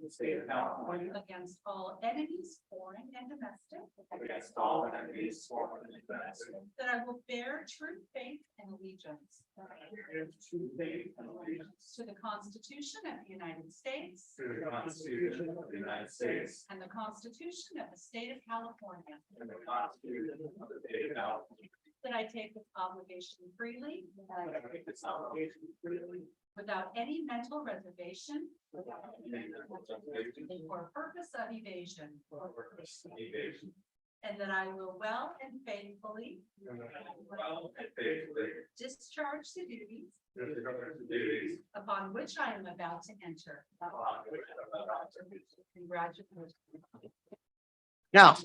the state of California against all enemies, foreign and domestic, against all enemies, foreign and domestic, that I will bear true faith and allegiance and true faith and allegiance to the Constitution of the United States to the Constitution of the United States and the Constitution of the State of California, and the Constitution of the state of California. that I take this obligation freely I take this obligation freely without any mental reservation without any reservation or purpose of evasion, or purpose of evasion, and that I will well and faithfully and that I will well and faithfully discharge the duties discharge the duties upon which I am about to enter. upon which I am about to enter. Congratulations. Now,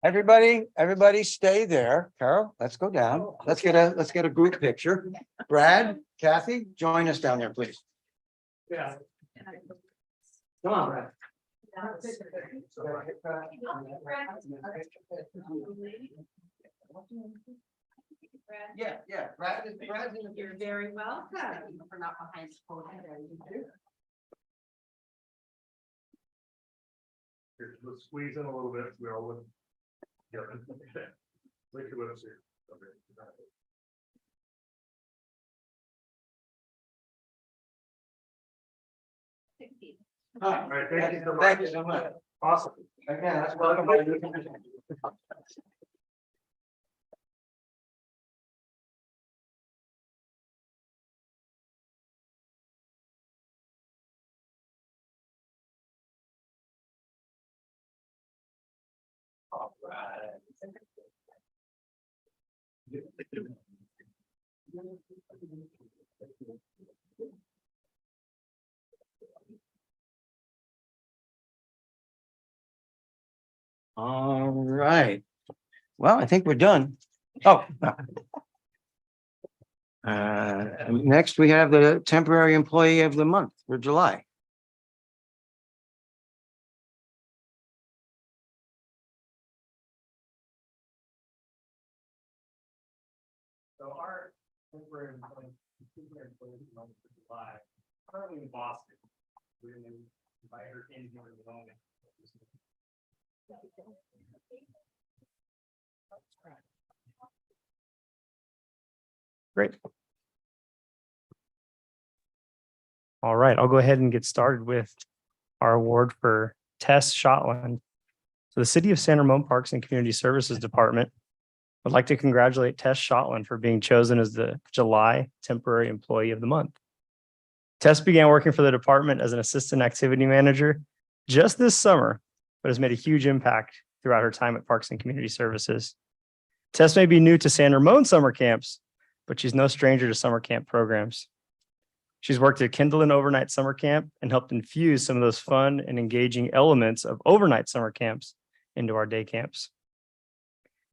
everybody stay there. Carol, let's go down. Let's get a group picture. Brad, Kathy, join us down there, please. Yeah. Come on, Brad. Yeah, Brad is. You're very welcome. We're not behind the podium. Let's squeeze in a little bit. We all look. Yeah. Look at what I see. All All right, thank you so much. Thank you so much. Awesome. Again, that's welcome. All right. All right. Well, I think we're done. Oh. Next, we have the temporary employee of the month for July. So our temporary employee for July, currently in Boston. We're going to invite her in here in a moment. Great. All right, I'll go ahead and get started with our award for Tess Shotland. So the City of San Ramon Parks and Community Services Department would like to congratulate Tess Shotland for being chosen as the July Temporary Employee of the Month. Tess began working for the department as an assistant activity manager just this summer, but has made a huge impact throughout her time at Parks and Community Services. Tess may be new to San Ramon summer camps, but she's no stranger to summer camp programs. She's worked at Kindleton Overnight Summer Camp and helped infuse some of those fun and engaging elements of overnight summer camps into our day camps.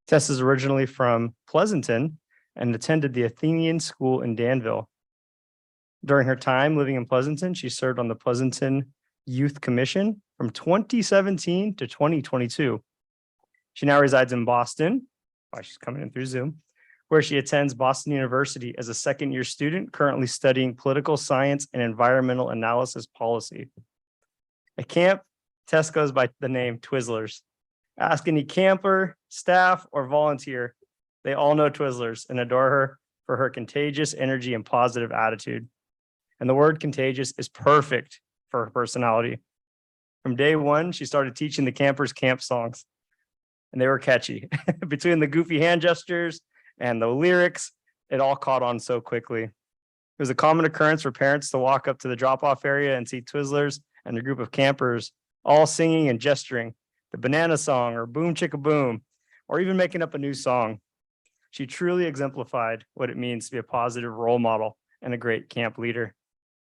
Tess is originally from Pleasanton and attended the Athenian School in Danville. During her time living in Pleasanton, she served on the Pleasanton Youth Commission from 2017 to 2022. She now resides in Boston, she's coming in through Zoom, where she attends Boston University as a second-year student, currently studying political science and environmental analysis policy. At camp, Tess goes by the name Twizzlers. Ask any camper, staff, or volunteer. They all know Twizzlers and adore her for her contagious energy and positive attitude. And the word contagious is perfect for her personality. From day one, she started teaching the campers camp songs, and they were catchy. Between the goofy hand gestures and the lyrics, it all caught on so quickly. It was a common occurrence for parents to walk up to the drop-off area and see Twizzlers and a group of campers all singing and gesturing the banana song or boom chicka boom, or even making up a new song. She truly exemplified what it means to be a positive role model and a great camp leader.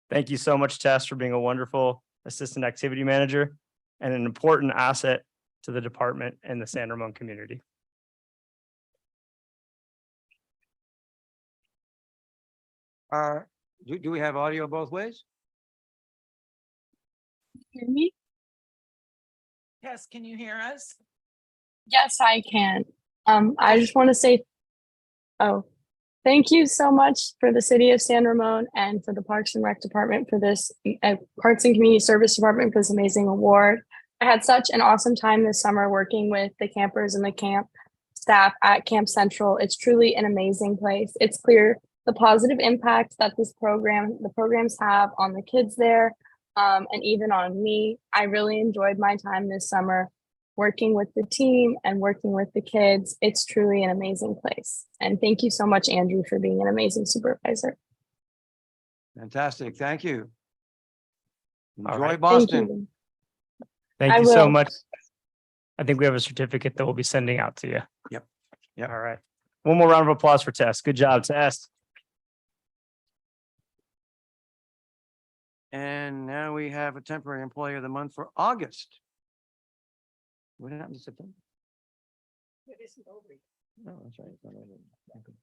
Thank you so much, Tess, for being a wonderful assistant activity manager and an important asset to the department and the San Ramon community. Do we have audio both ways? Hear me? Yes, can you hear us? Yes, I can. I just want to say, oh, Thank you so much for the city of San Ramon and for the Parks and Rec Department for this, Parks and Community Service Department for this amazing award. I had such an awesome time this summer working with the campers and the camp staff at Camp Central. It's truly an amazing place. It's clear the positive impact that the programs have on the kids there, and even on me. I really enjoyed my time this summer working with the team and working with the kids. It's truly an amazing place. And thank you so much, Andrew, for being an amazing supervisor. Fantastic. Thank you. All Enjoy right. Thank Boston. you. Thank I you so will. much. I think we have a certificate that we'll be sending out to you. Yep. Yep. All right. One more round of applause for Tess. Good job, Tess. And now we have a temporary employee of the month for August. What happened to September? It isn't over. No, that's right. It's not over. Okay.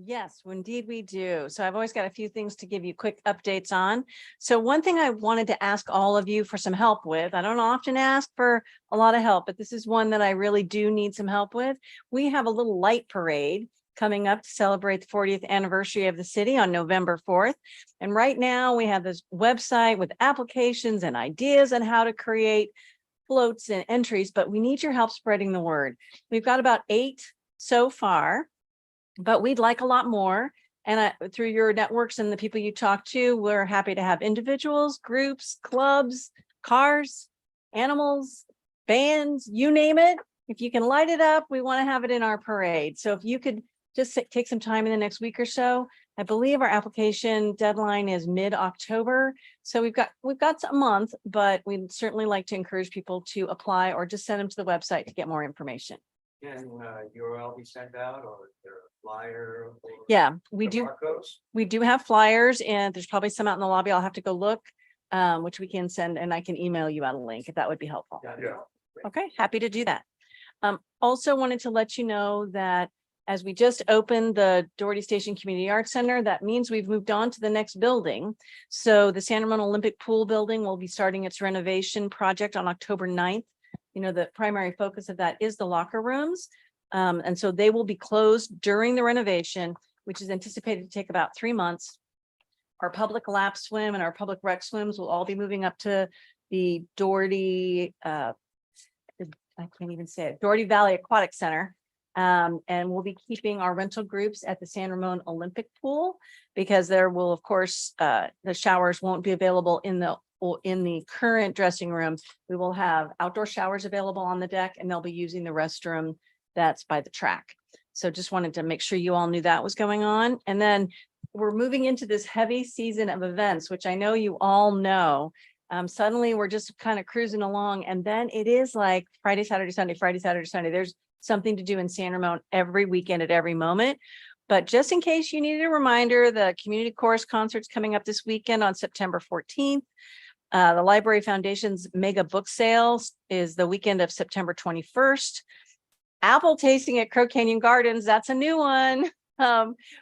Yes, indeed we do. So I've always got a few things to give you quick updates on. So one thing I wanted to ask all of you for some help with, I don't often ask for a lot of help, but this is one that I really do need some help with. We have a little light parade coming up to celebrate the 40th anniversary of the city on November 4th. And right now we have this website with applications and ideas on how to create floats and entries, but we need your help spreading the word. We've got about 8 so far, but we'd like a lot more. And through your networks and the people you talk to, we're happy to have individuals, groups, clubs, cars, animals, bands, you name it. If you can light it up, we want to have it in our parade. So if you could just take some time in the next week or so. I believe our application deadline is mid-October. So we've got a month, but we'd certainly like to encourage people to apply or just send them to the website to get more information. Can URL be sent out or is there a flyer? Or Yeah, we do. barcodes? We do have flyers and there's probably some out in the lobby. I'll have to go look, which we can send, and I can email you out a link if that would be helpful. Yeah. Okay, happy to do that. Also wanted to let you know that as we just opened the Doherty Station Community Arts Center, that means we've moved on to the next building. So the San Ramon Olympic Pool Building will be starting its renovation project on October 9th. You know, the primary focus of that is the locker rooms. And so they will be closed during the renovation, which is anticipated to take about 3 months. Our public lap swim and our public rec swims will all be moving up to the Doherty, I can't even say it, Doherty Valley Aquatic Center. And we'll be keeping our rental groups at the San Ramon Olympic Pool because there will, of course, the showers won't be available in the current dressing room. We will have outdoor showers available on the deck and they'll be using the restroom that's by the track. So just wanted to make sure you all knew that was going on. And then we're moving into this heavy season of events, which I know you all know. Suddenly we're just kind of cruising along and then it is like Friday, Saturday, Sunday, Friday, Saturday, Sunday. There's something to do in San Ramon every weekend at every moment. But just in case you needed a reminder, the community chorus concert's coming up this weekend on September 14th. The Library Foundation's mega book sales is the weekend of September 21st. Apple tasting at Crow Canyon Gardens, that's a new one.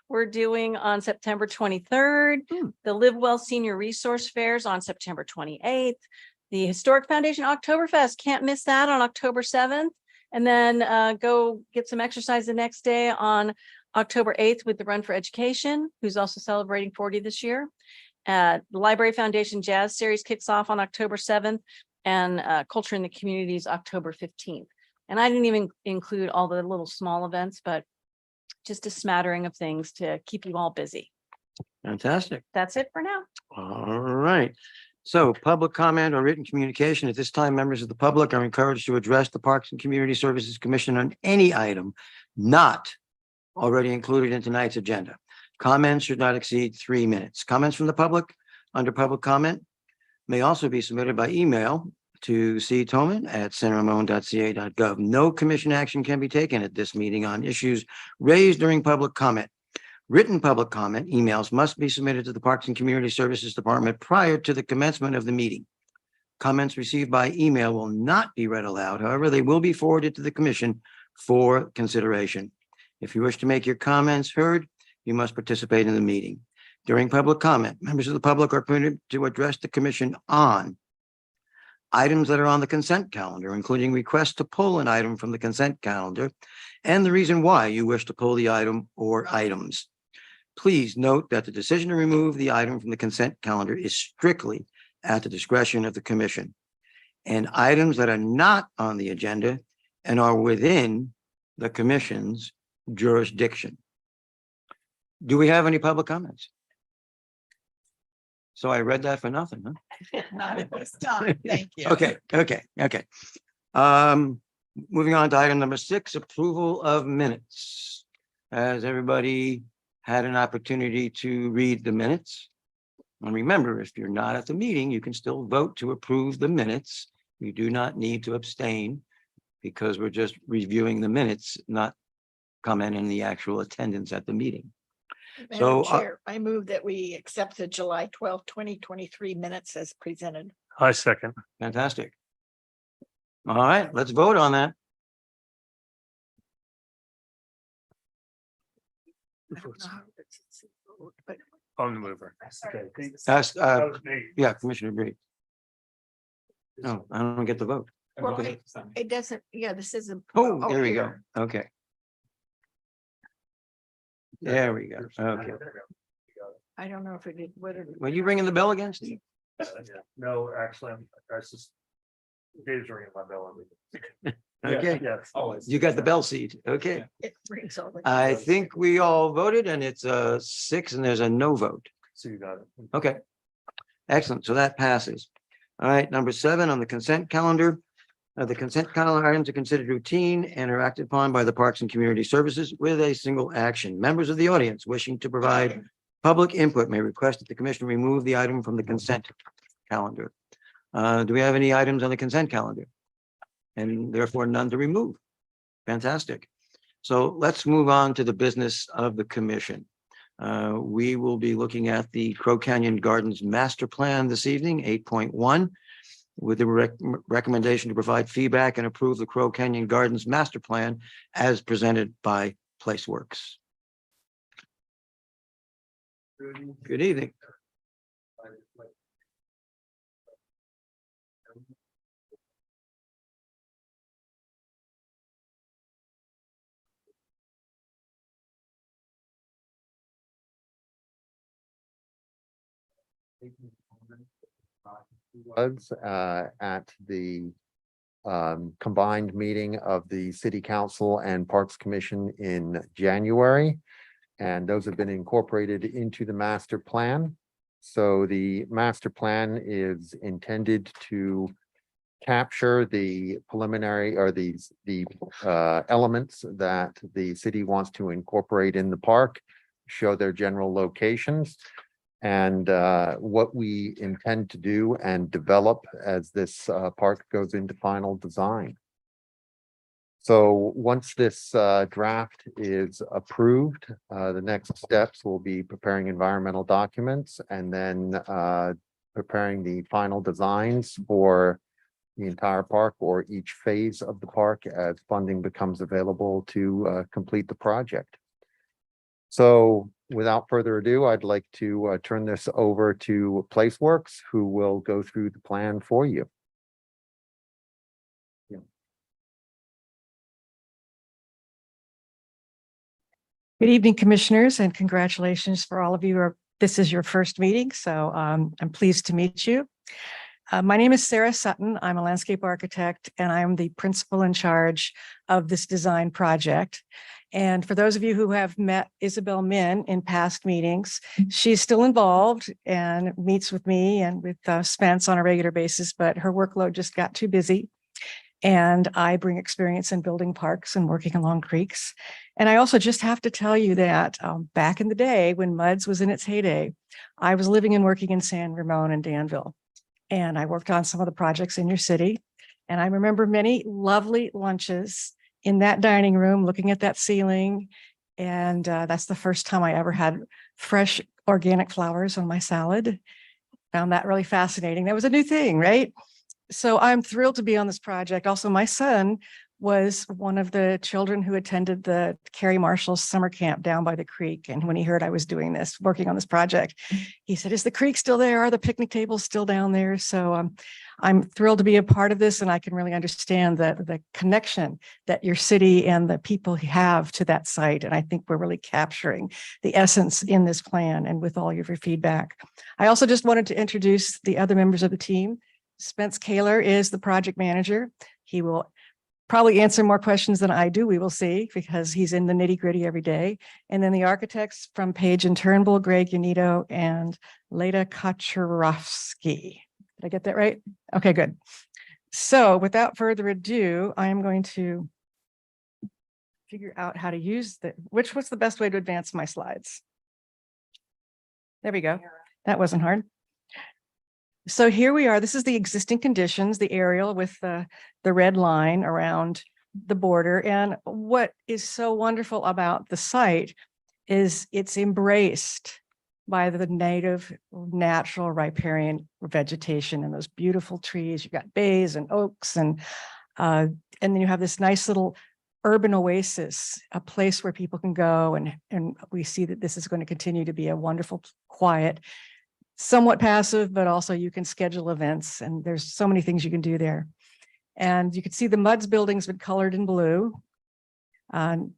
We're doing on September 23rd. The Live Well Senior Resource Fairs on September 28th. The Historic Foundation Oktoberfest, can't miss that on October 7th. And then go get some exercise the next day on October 8th with the Run for Education, who's also celebrating 40 this year. The Library Foundation Jazz Series kicks off on October 7th and Culture in the Communities October 15th. And I didn't even include all the little small events, but just a smattering of things to keep you all busy. Fantastic. That's it for now. All right. So public comment or written communication. At this time, members of the public are encouraged to address the Parks and Community Services Commission on any item not already included in tonight's agenda. Comments should not exceed 3 minutes. Comments from the public under public comment may also be submitted by email to ctoman@sanramon.ca.gov. No commission action can be taken at this meeting on issues raised during public comment. Written public comment emails must be submitted to the Parks and Community Services Department prior to the commencement of the meeting. Comments received by email will not be read aloud. However, they will be forwarded to the commission for consideration. If you wish to make your comments heard, you must participate in the meeting. During public comment, members of the public are permitted to address the commission on items that are on the consent calendar, including requests to pull an item from the consent calendar and the reason why you wish to pull the item or items. Please note that the decision to remove the item from the consent calendar is strictly at the discretion of the commission. And items that are not on the agenda and are within the commission's jurisdiction. Do we have any public comments? So I read that for nothing, huh? Not at this time, thank you. Okay. Moving on to item number 6, approval of minutes. Has everybody had an opportunity to read the minutes? And remember, if you're not at the meeting, you can still vote to approve the minutes. You do not need to abstain because we're just reviewing the minutes, not comment in the actual attendance at the meeting. So, Madam Chair, I move that we accept the July 12th, 2023 minutes as presented. I second. Fantastic. All right, let's vote on that. I don't know how it's voted, but I'm the mover. Ask, yeah, Commissioner Bree. No, I don't get the vote. well, it doesn't, yeah, this isn't. Oh, there we go. here. Okay. There we go. Okay. I don't know if it did, what it. Were you ringing the bell again, Steve? No, actually, I was just. Dave's ringing my bell. Okay, Yes. you got the bell seat. Okay. It rings all the. I think we all voted and it's 6 and there's a no vote. So you got it. Okay. Excellent. So that passes. All right, number 7 on the consent calendar. The consent calendar items are considered routine and are acted upon by the Parks and Community Services with a single action. Members of the audience wishing to provide public input may request that the commission remove the item from the consent calendar. Do we have any items on the consent calendar? And therefore none to remove. Fantastic. So let's move on to the business of the commission. We will be looking at the Crow Canyon Gardens Master Plan this evening, 8.1. With the recommendation to provide feedback and approve the Crow Canyon Gardens Master Plan as presented by PlaceWorks. Good evening. was at the combined meeting of the City Council and Parks Commission in January. And those have been incorporated into the master plan. So the master plan is intended to capture the preliminary or the elements that the city wants to incorporate in the park, show their general locations, and what we intend to do and develop as this park goes into final design. So once this draft is approved, the next steps will be preparing environmental documents and then preparing the final designs for the entire park or each phase of the park as funding becomes available to complete the project. So without further ado, I'd like to turn this over to PlaceWorks, who will go through the plan for you. Good evening, commissioners, and congratulations for all of you. This is your first meeting, so I'm pleased to meet you. My name is Sarah Sutton. I'm a landscape architect, and I'm the principal in charge of this design project. And for those of you who have met Isabel Min in past meetings, she's still involved and meets with me and with Spence on a regular basis, but her workload just got too busy. And I bring experience in building parks and working along creeks. And I also just have to tell you that back in the day when MUDS was in its heyday, I was living and working in San Ramon and Danville. And I worked on some of the projects in your city. And I remember many lovely lunches in that dining room, looking at that ceiling. And that's the first time I ever had fresh organic flowers on my salad. Found that really fascinating. That was a new thing, right? So I'm thrilled to be on this project. Also, my son was one of the children who attended the Carrie Marshall summer camp down by the creek. And when he heard I was doing this, working on this project, he said, "Is the creek still there? Are the picnic tables still down there?" So I'm thrilled to be a part of this, and I can really understand the connection that your city and the people have to that site. And I think we're really capturing the essence in this plan and with all of your feedback. I also just wanted to introduce the other members of the team. Spence Kaler is the project manager. He will probably answer more questions than I do. We will see, because he's in the nitty gritty every day. And then the architects from Page and Turnbull, Greg Unito and Leda Kaczorowski. Did I get that right? Okay, good. So without further ado, I am going to figure out how to use what's the best way to advance my slides? There we go. That wasn't hard. So here we are. This is the existing conditions, the aerial with the red line around the border. And what is so wonderful about the site is it's embraced by the native natural riparian vegetation and those beautiful trees. You've got bays and oaks, and then you have this nice little urban oasis, a place where people can go. And we see that this is going to continue to be a wonderful, quiet, somewhat passive, but also you can schedule events, and there's so many things you can do there. And you can see the MUDS building's been colored in blue. And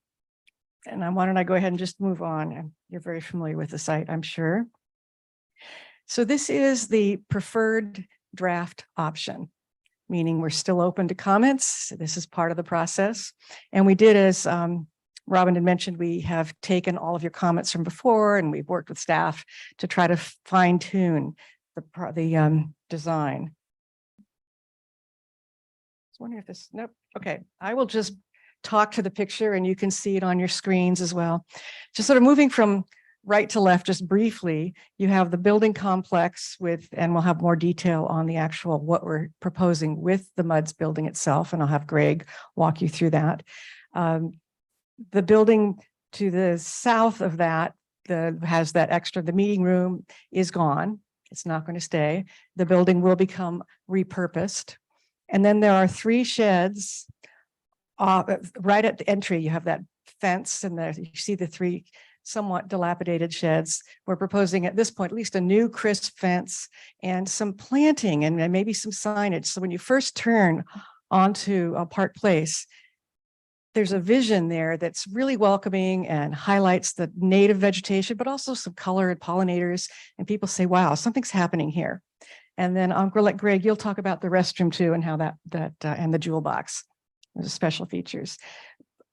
why don't I go ahead and just move on? You're very familiar with the site, I'm sure. So this is the preferred draft option, meaning we're still open to comments. This is part of the process. And we did, as Robin had mentioned, we have taken all of your comments from before, and we've worked with staff to try to fine tune the design. I was wondering if this, nope. Okay, I will just talk to the picture and you can see it on your screens as well. Just sort of moving from right to left, just briefly, you have the building complex with, and we'll have more detail on the actual, what we're proposing with the MUDS building itself. And I'll have Greg walk you through that. The building to the south of that has that extra, the meeting room is gone. It's not going to stay. The building will become repurposed. And then there are 3 sheds right at the entry. You have that fence, and you see the 3 somewhat dilapidated sheds. We're proposing at this point, at least a new crisp fence and some planting and maybe some signage. So when you first turn onto Park Place, there's a vision there that's really welcoming and highlights the native vegetation, but also some color and pollinators. And people say, wow, something's happening here. And then I'm going to let Greg, you'll talk about the restroom too and how that and the jewel box, the special features.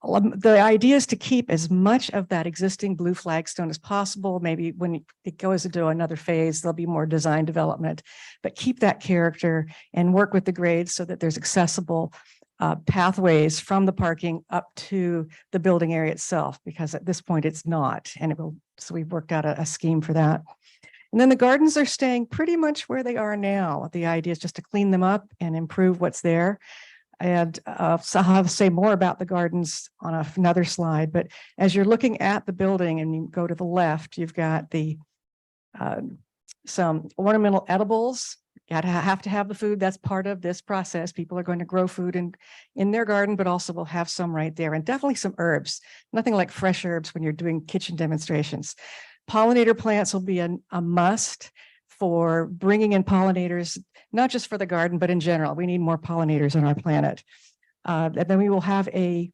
The idea is to keep as much of that existing blue flagstone as possible. Maybe when it goes into another phase, there'll be more design development, but keep that character and work with the grades so that there's accessible pathways from the parking up to the building area itself, because at this point it's not, and it will. So we've worked out a scheme for that. And then the gardens are staying pretty much where they are now. The idea is just to clean them up and improve what's there. And so I'll have to say more about the gardens on another slide, but as you're looking at the building and you go to the left, you've got the some ornamental edibles. You have to have the food. That's part of this process. People are going to grow food in their garden, but also we'll have some right there, and definitely some herbs. Nothing like fresh herbs when you're doing kitchen demonstrations. Pollinator plants will be a must for bringing in pollinators, not just for the garden, but in general. We need more pollinators on our planet. And then we will have a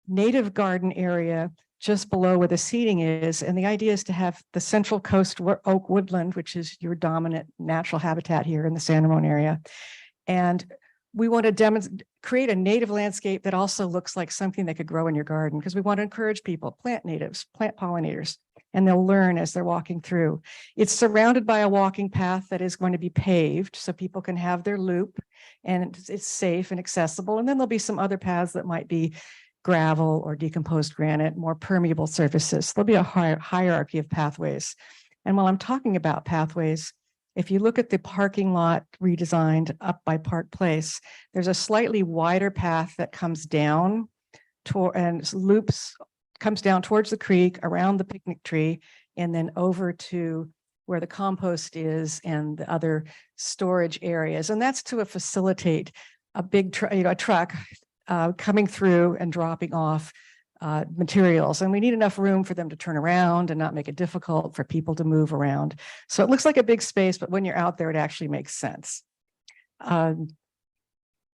native garden area just below where the seating is. And the idea is to have the Central Coast oak woodland, which is your dominant natural habitat here in the San Ramon area. And we want to create a native landscape that also looks like something that could grow in your garden, because we want to encourage people, plant natives, plant pollinators, and they'll learn as they're walking through. It's surrounded by a walking path that is going to be paved so people can have their loop, and it's safe and accessible. And then there'll be some other paths that might be gravel or decomposed granite, more permeable surfaces. There'll be a hierarchy of pathways. And while I'm talking about pathways, if you look at the parking lot redesigned up by Park Place, there's a slightly wider path that comes down and comes down towards the creek, around the picnic tree, and then over to where the compost is and the other storage areas. And that's to facilitate a big truck coming through and dropping off materials. And we need enough room for them to turn around and not make it difficult for people to move around. So it looks like a big space, but when you're out there, it actually makes sense.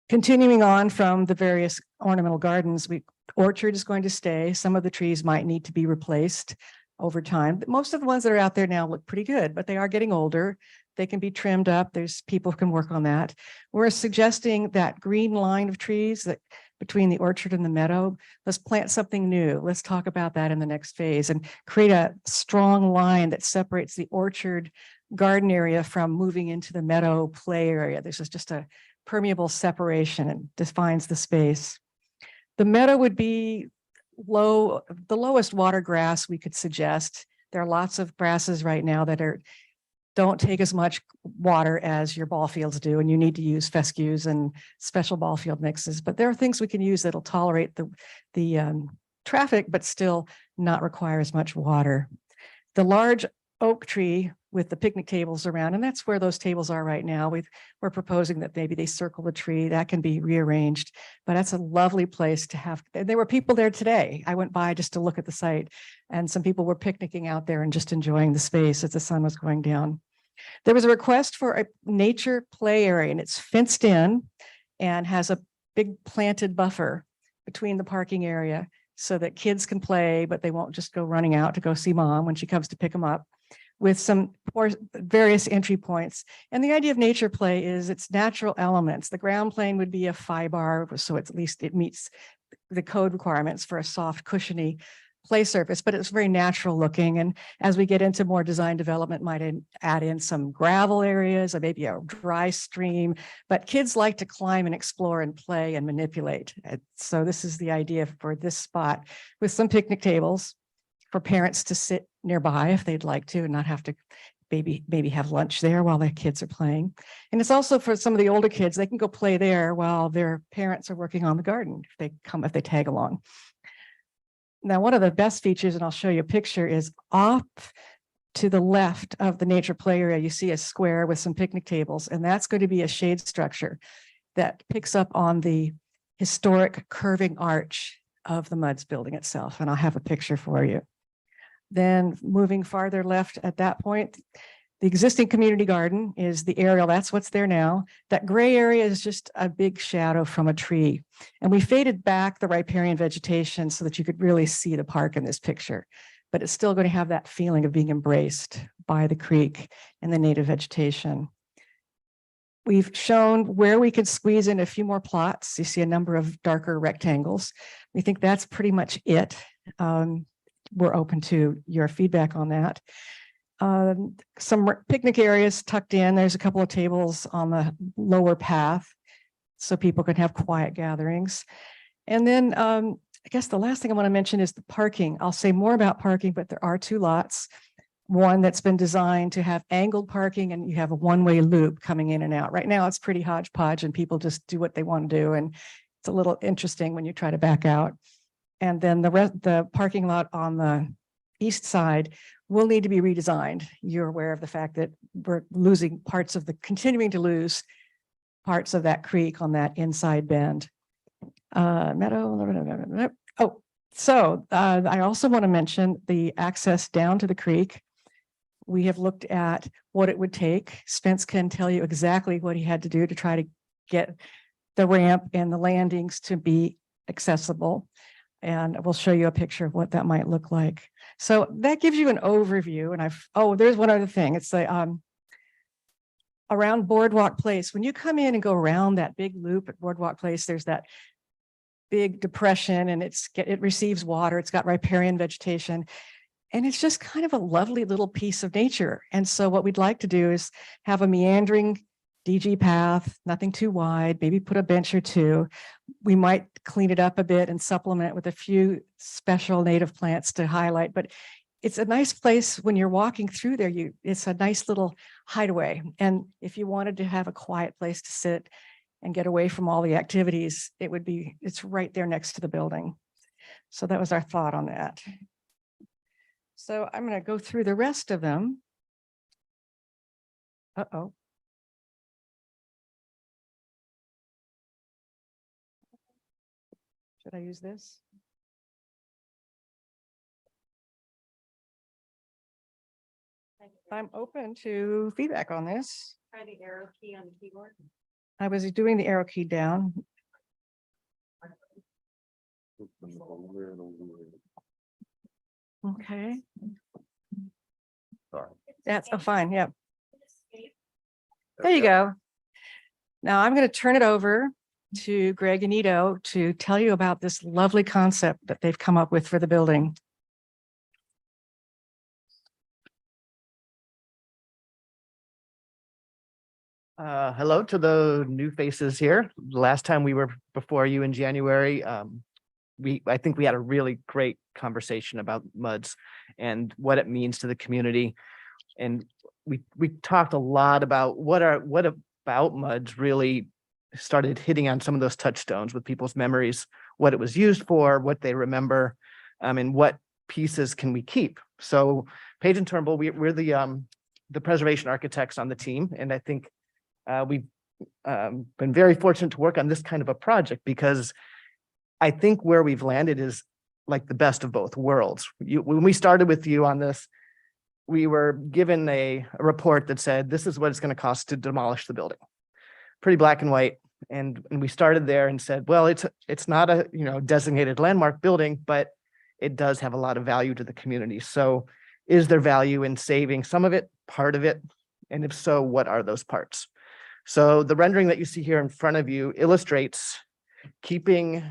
Continuing on from the various ornamental gardens, orchard is going to stay. Some of the trees might need to be replaced over time, but most of the ones that are out there now look pretty good, but they are getting older. They can be trimmed up. There's people who can work on that. We're suggesting that green line of trees that between the orchard and the meadow, let's plant something new. Let's talk about that in the next phase and create a strong line that separates the orchard garden area from moving into the meadow play area. This is just a permeable separation and defines the space. The meadow would be the lowest water grass we could suggest. There are lots of grasses right now that don't take as much water as your ball fields do, and you need to use fescues and special ball field mixes. But there are things we can use that'll tolerate the traffic, but still not require as much water. The large oak tree with the picnic tables around, and that's where those tables are right now. We're proposing that maybe they circle the tree. That can be rearranged, but that's a lovely place to have. There were people there today. I went by just to look at the site, and some people were picnicking out there and just enjoying the space as the sun was going down. There was a request for a nature play area, and it's fenced in and has a big planted buffer between the parking area so that kids can play, but they won't just go running out to go see mom when she comes to pick them up, with some various entry points. And the idea of nature play is its natural elements. The ground plane would be a 5-bar, so at least it meets the code requirements for a soft, cushiony play surface, but it's very natural looking. And as we get into more design development, might add in some gravel areas or maybe a dry stream, but kids like to climb and explore and play and manipulate. So this is the idea for this spot, with some picnic tables for parents to sit nearby if they'd like to and not have to maybe have lunch there while their kids are playing. And it's also for some of the older kids, they can go play there while their parents are working on the garden if they tag along. Now, one of the best features, and I'll show you a picture, is off to the left of the nature play area, you see a square with some picnic tables, and that's going to be a shade structure that picks up on the historic curving arch of the MUDS building itself. And I'll have a picture for you. Then moving farther left at that point, The existing community garden is the aerial, that's what's there now. That gray area is just a big shadow from a tree. And we faded back the riparian vegetation so that you could really see the park in this picture. But it's still going to have that feeling of being embraced by the creek and the native vegetation. We've shown where we could squeeze in a few more plots. You see a number of darker rectangles. We think that's pretty much it. We're open to your feedback on that. Some picnic areas tucked in. There's a couple of tables on the lower path so people can have quiet gatherings. And then I guess the last thing I want to mention is the parking. I'll say more about parking, but there are 2 lots. One that's been designed to have angled parking, and you have a one-way loop coming in and out. Right now it's pretty hodgepodge and people just do what they want to do. And it's a little interesting when you try to back out. And then the parking lot on the east side will need to be redesigned. You're aware of the fact that we're continuing to lose parts of that creek on that inside bend. Meadow. Oh, so I also want to mention the access down to the creek. We have looked at what it would take. Spence can tell you exactly what he had to do to try to get the ramp and the landings to be accessible. And we'll show you a picture of what that might look like. So that gives you an overview. And there's one other thing. It's the around Boardwalk Place. When you come in and go around that big loop at Boardwalk Place, there's that big depression and it receives water. It's got riparian vegetation. And it's just kind of a lovely little piece of nature. And so what we'd like to do is have a meandering DG path, nothing too wide, maybe put a bench or 2. We might clean it up a bit and supplement it with a few special native plants to highlight, but it's a nice place when you're walking through there. It's a nice little hideaway. And if you wanted to have a quiet place to sit and get away from all the activities, it's right there next to the building. So that was our thought on that. So I'm going to go through the rest of them. Uh-oh. Should I use this? I'm open to feedback on this. Try the arrow key on the keyboard. I was doing the arrow key down. Okay. That's fine. Yep. There you go. Now I'm going to turn it over to Greg and Ito to tell you about this lovely concept that they've come up with for the building. Hello to the new faces here. Last time we were before you in January, I think we had a really great conversation about MUDs and what it means to the community. And we talked a lot about what about MUDs really started hitting on some of those touchstones with people's memories, what it was used for, what they remember, and what pieces can we keep. So Page and Turnbull, we're the preservation architects on the team, and I think we've been very fortunate to work on this kind of a project because I think where we've landed is like the best of both worlds. When we started with you on this, we were given a report that said, this is what it's going to cost to demolish the building. Pretty black and white. And we started there and said, well, it's not a designated landmark building, but it does have a lot of value to the community. So is there value in saving some of it, part of it? And if so, what are those parts? So the rendering that you see here in front of you illustrates keeping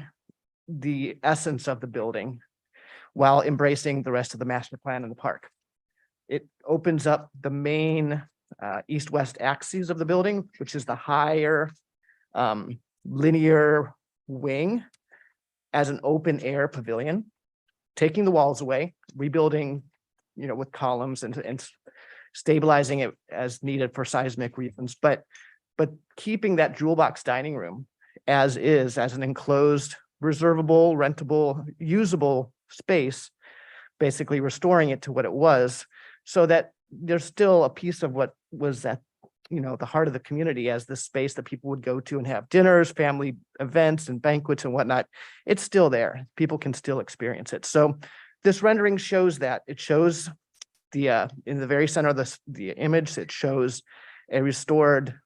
the essence of the building while embracing the rest of the master plan in the park. It opens up the main east-west axes of the building, which is the higher linear wing, as an open air pavilion, taking the walls away, rebuilding, with columns and stabilizing it as needed for seismic reasons, but keeping that jewel box dining room as is, as an enclosed, reservable, rentable, usable space, basically restoring it to what it was, so that there's still a piece of what was at the heart of the community as the space that people would go to and have dinners, family events and banquets and whatnot. It's still there. People can still experience it. So this rendering shows that. It shows in the very center of the image, it shows a restored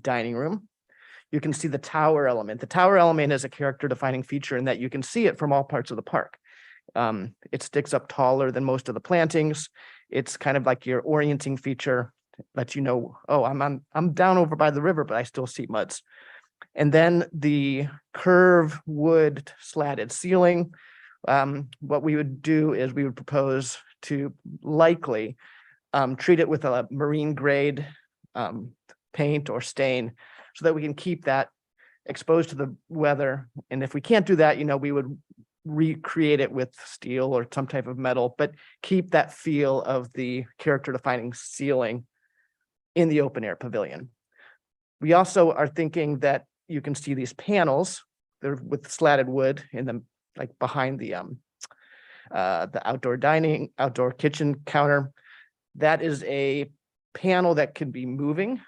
dining room. You can see the tower element. The tower element is a character defining feature in that you can see it from all parts of the park. It sticks up taller than most of the plantings. It's kind of like your orienting feature, lets you know, oh, I'm down over by the river, but I still see muds. And then the curved wood slatted ceiling. What we would do is we would propose to likely treat it with a marine grade paint or stain so that we can keep that exposed to the weather. And if we can't do that, we would recreate it with steel or some type of metal, but keep that feel of the character defining ceiling in the open air pavilion. We also are thinking that you can see these panels, they're with slatted wood in them, like behind the outdoor kitchen counter. That is a panel that can be moving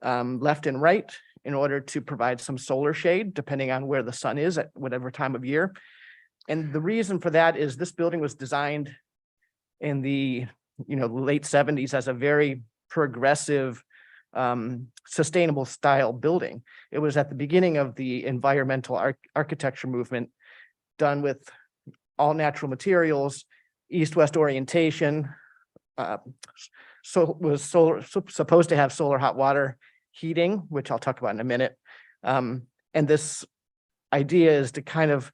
left and right in order to provide some solar shade, depending on where the sun is at whatever time of year. And the reason for that is this building was designed in the late 70s as a very progressive, sustainable style building. It was at the beginning of the environmental architecture movement, done with all natural materials, east-west orientation. So was supposed to have solar hot water heating, which I'll talk about in a minute. And this idea is to kind of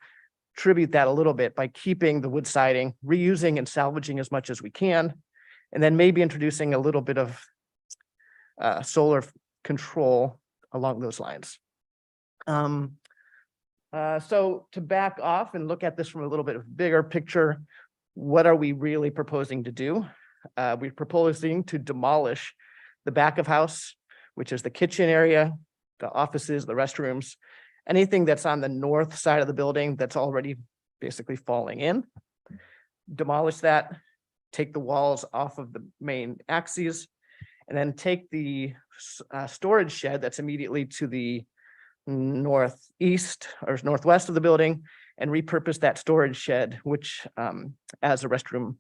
tribute that a little bit by keeping the wood siding, reusing and salvaging as much as we can, and then maybe introducing a little bit of solar control along those lines. So to back off and look at this from a little bit of bigger picture, what are we really proposing to do? We're proposing to demolish the back of house, which is the kitchen area, the offices, the restrooms, anything that's on the north side of the building that's already basically falling in. Demolish that, take the walls off of the main axes, and then take the storage shed that's immediately to the northeast or northwest of the building and repurpose that storage shed, which as a restroom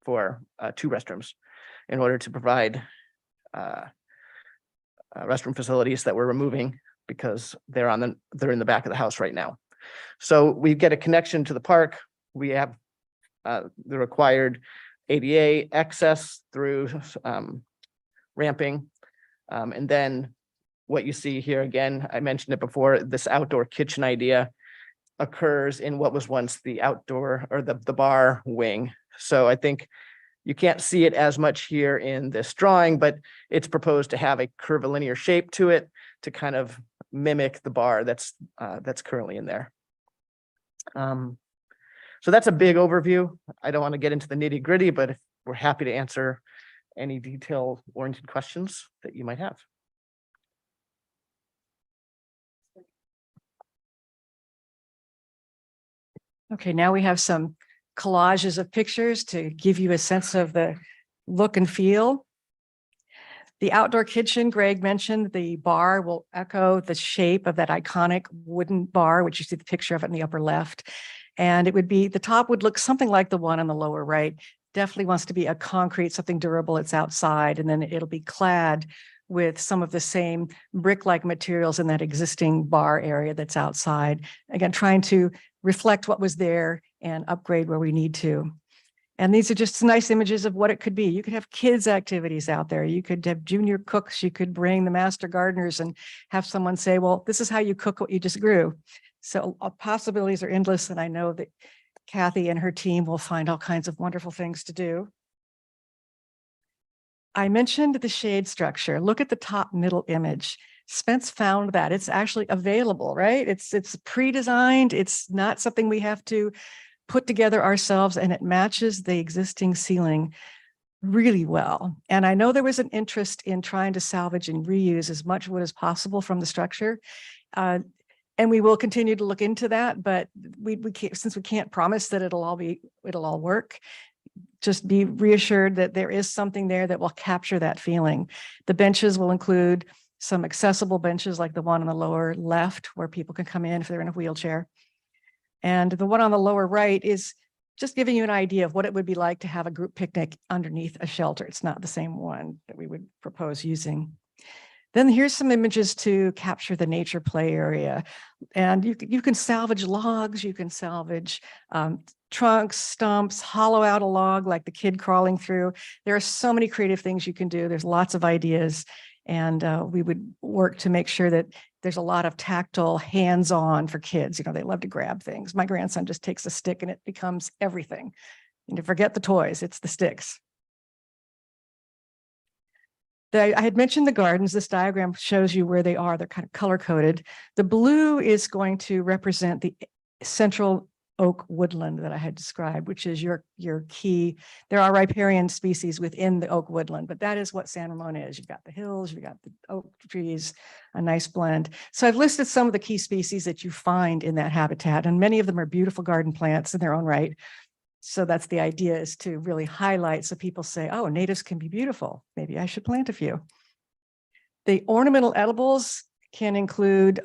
for 2 restrooms in order to provide restroom facilities that we're removing because they're in the back of the house right now. So we get a connection to the park. We have the required ADA access through ramping. And then what you see here again, I mentioned it before, this outdoor kitchen idea occurs in what was once the outdoor or the bar wing. So I think you can't see it as much here in this drawing, but it's proposed to have a curvilinear shape to it to kind of mimic the bar that's currently in there. So that's a big overview. I don't want to get into the nitty gritty, but we're happy to answer any detail-oriented questions that you might have. Okay, now we have some collages of pictures to give you a sense of the look and feel. The outdoor kitchen, Greg mentioned, the bar will echo the shape of that iconic wooden bar, which you see the picture of it in the upper left. And it would be, the top would look something like the one on the lower right. Definitely wants to be a concrete, something durable, it's outside, and then it'll be clad with some of the same brick-like materials in that existing bar area that's outside. Again, trying to reflect what was there and upgrade where we need to. And these are just nice images of what it could be. You could have kids' activities out there. You could have junior cooks. You could bring the master gardeners and have someone say, well, this is how you cook what you just grew. So possibilities are endless. And I know that Kathy and her team will find all kinds of wonderful things to do. I mentioned the shade structure. Look at the top middle image. Spence found that it's actually available, right? It's pre-designed. It's not something we have to put together ourselves, and it matches the existing ceiling really well. And I know there was an interest in trying to salvage and reuse as much wood as possible from the structure. And we will continue to look into that, but we can't, since we can't promise that it'll all work, just be reassured that there is something there that will capture that feeling. The benches will include some accessible benches like the one on the lower left where people can come in if they're in a wheelchair. And the one on the lower right is just giving you an idea of what it would be like to have a group picnic underneath a shelter. It's not the same one that we would propose using. Then here's some images to capture the nature play area. And you can salvage logs, you can salvage trunks, stumps, hollow out a log like the kid crawling through. There are so many creative things you can do. There's lots of ideas. And we would work to make sure that there's a lot of tactile hands-on for kids. You know, they love to grab things. My grandson just takes a stick and it becomes everything. And to forget the toys, it's the sticks. I had mentioned the gardens. This diagram shows you where they are. They're kind of color coded. The blue is going to represent the central oak woodland that I had described, which is your key. There are riparian species within the oak woodland, but that is what San Ramon is. You've got the hills, you've got the oak trees, a nice blend. So I've listed some of the key species that you find in that habitat, and many of them are beautiful garden plants in their own right. So that's the idea, is to really highlight so people say, oh, natives can be beautiful. Maybe I should plant a few. The ornamental edibles can include,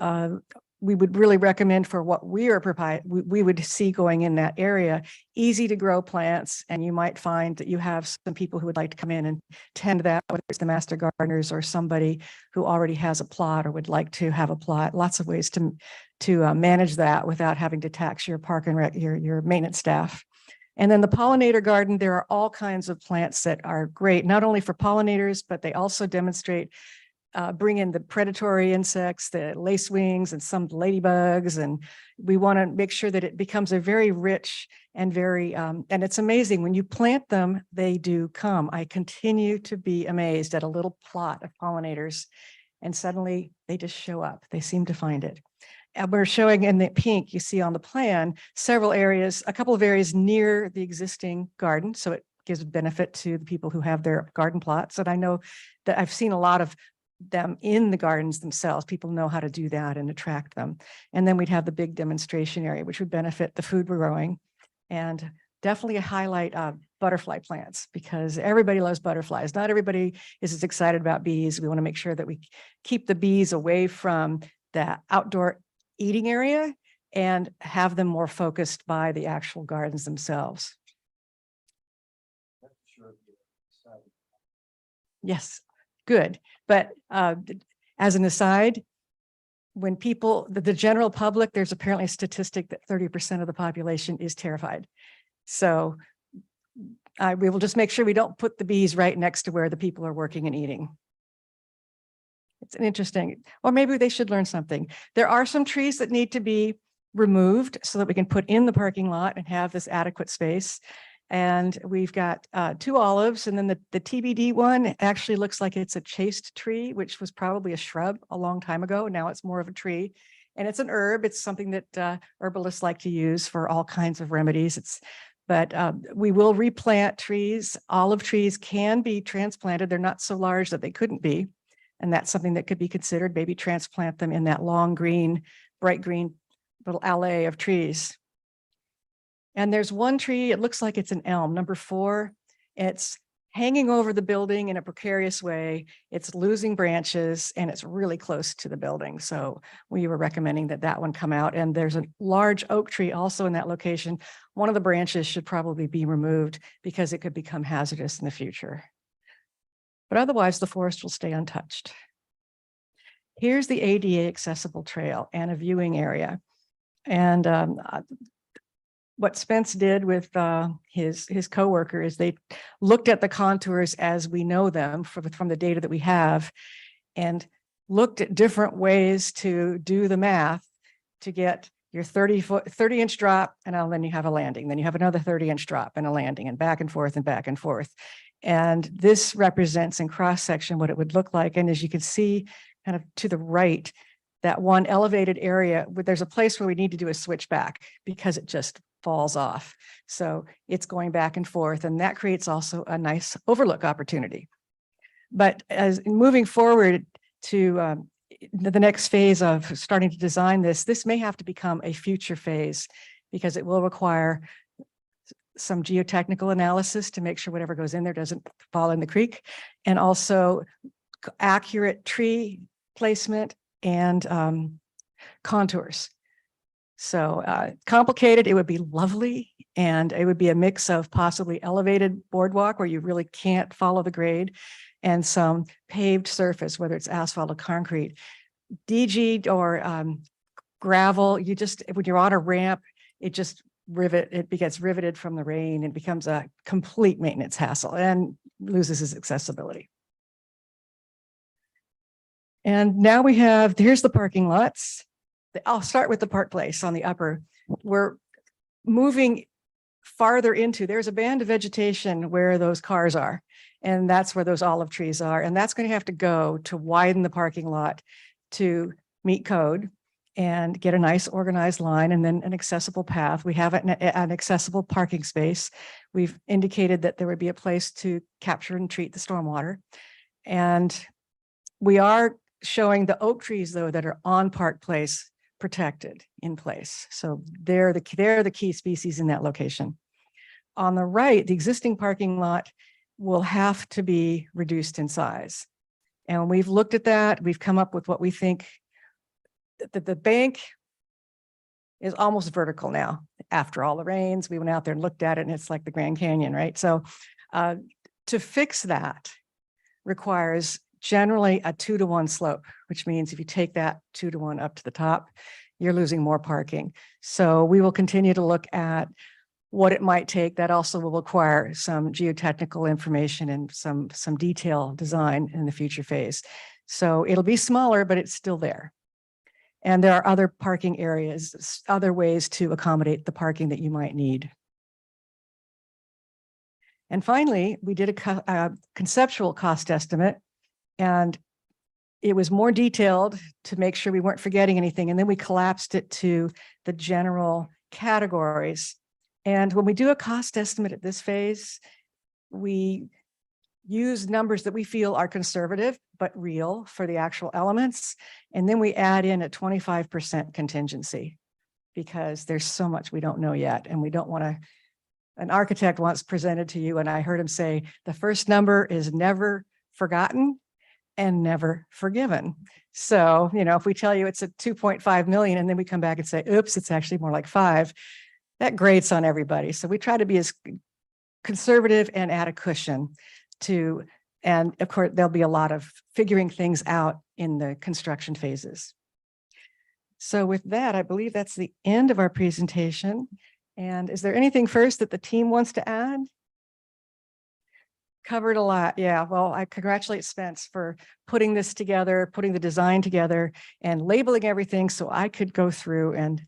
we would really recommend for what we would see going in that area, easy to grow plants. And you might find that you have some people who would like to come in and tend that, whether it's the master gardeners or somebody who already has a plot or would like to have a plot. Lots of ways to manage that without having to tax your park and rec, your maintenance staff. And then the pollinator garden, there are all kinds of plants that are great, not only for pollinators, but they also demonstrate, bring in the predatory insects, the lacewings and some ladybugs. And we want to make sure that it becomes a very rich and very, and it's amazing when you plant them, they do come. I continue to be amazed at a little plot of pollinators and suddenly they just show up. They seem to find it. And we're showing in the pink, you see on the plan, several areas, a couple of areas near the existing garden. So it gives benefit to the people who have their garden plots. And I know that I've seen a lot of them in the gardens themselves. People know how to do that and attract them. And then we'd have the big demonstration area, which would benefit the food we're growing. And definitely highlight butterfly plants, because everybody loves butterflies. Not everybody is as excited about bees. We want to make sure that we keep the bees away from that outdoor eating area and have them more focused by the actual gardens themselves. Yes, good. But as an aside, when people, the general public, there's apparently a statistic that 30% of the population is terrified. So we will just make sure we don't put the bees right next to where the people are working and eating. It's an interesting, or maybe they should learn something. There are some trees that need to be removed so that we can put in the parking lot and have this adequate space. And we've got 2 olives, and then the TBD one actually looks like it's a chaste tree, which was probably a shrub a long time ago. Now it's more of a tree, and it's an herb. It's something that herbalists like to use for all kinds of remedies. But we will replant trees. Olive trees can be transplanted. They're not so large that they couldn't be. And that's something that could be considered. Maybe transplant them in that long green, bright green little alley of trees. And there's one tree, it looks like it's an elm, number 4. It's hanging over the building in a precarious way. It's losing branches and it's really close to the building. So we were recommending that that one come out. And there's a large oak tree also in that location. One of the branches should probably be removed because it could become hazardous in the future. But otherwise, the forest will stay untouched. Here's the ADA accessible trail and a viewing area. And what Spence did with his coworker is they looked at the contours as we know them from the data that we have, and looked at different ways to do the math to get your 30-inch drop, and then you have a landing. Then you have another 30-inch drop and a landing, and back and forth and back and forth. And this represents in cross section what it would look like. And as you can see, kind of to the right, that one elevated area, there's a place where we need to do a switchback because it just falls off. So it's going back and forth, and that creates also a nice overlook opportunity. But as moving forward to the next phase of starting to design this may have to become a future phase because it will require some geotechnical analysis to make sure whatever goes in there doesn't fall in the creek, and also accurate tree placement and contours. So complicated. It would be lovely And it would be a mix of possibly elevated boardwalk where you really can't follow the grade and some paved surface, whether it's asphalt or concrete. DG or gravel, you just, when you're on a ramp, it gets riveted from the rain and becomes a complete maintenance hassle and loses its accessibility. And now here's the parking lots. I'll start with the Park Place on the upper. We're moving farther into, there's a band of vegetation where those cars are. And that's where those olive trees are. And that's going to have to go to widen the parking lot to meet code and get a nice organized line and then an accessible path. We have an accessible parking space. We've indicated that there would be a place to capture and treat the stormwater. And we are showing the oak trees, though, that are on Park Place protected in place. So they're the key species in that location. On the right, the existing parking lot will have to be reduced in size. And we've looked at that. We've come up with what we think that the bank is almost vertical now. After all the rains, we went out there and looked at it and it's like the Grand Canyon, right? So to fix that requires generally a 2-to-1 slope, which means if you take that 2-to-1 up to the top, you're losing more parking. So we will continue to look at what it might take. That also will require some geotechnical information and some detail design in the future phase. So it'll be smaller, but it's still there. And there are other parking areas, other ways to accommodate the parking that you might need. And finally, we did a conceptual cost estimate, and it was more detailed to make sure we weren't forgetting anything. And then we collapsed it to the general categories. And when we do a cost estimate at this phase, we use numbers that we feel are conservative, but real for the actual elements. And then we add in a 25% contingency because there's so much we don't know yet. And we don't want to, an architect once presented to you, and I heard him say, the first number is never forgotten and never forgiven. So, if we tell you it's a 2.5 million and then we come back and say, oops, it's actually more like 5, that grates on everybody. So we try to be as conservative and add a cushion to, and of course, there'll be a lot of figuring things out in the construction phases. So with that, I believe that's the end of our presentation. And is there anything first that the team wants to add? Covered a lot. Yeah, well, I congratulate Spence for putting this together, putting the design together and labeling everything so I could go through and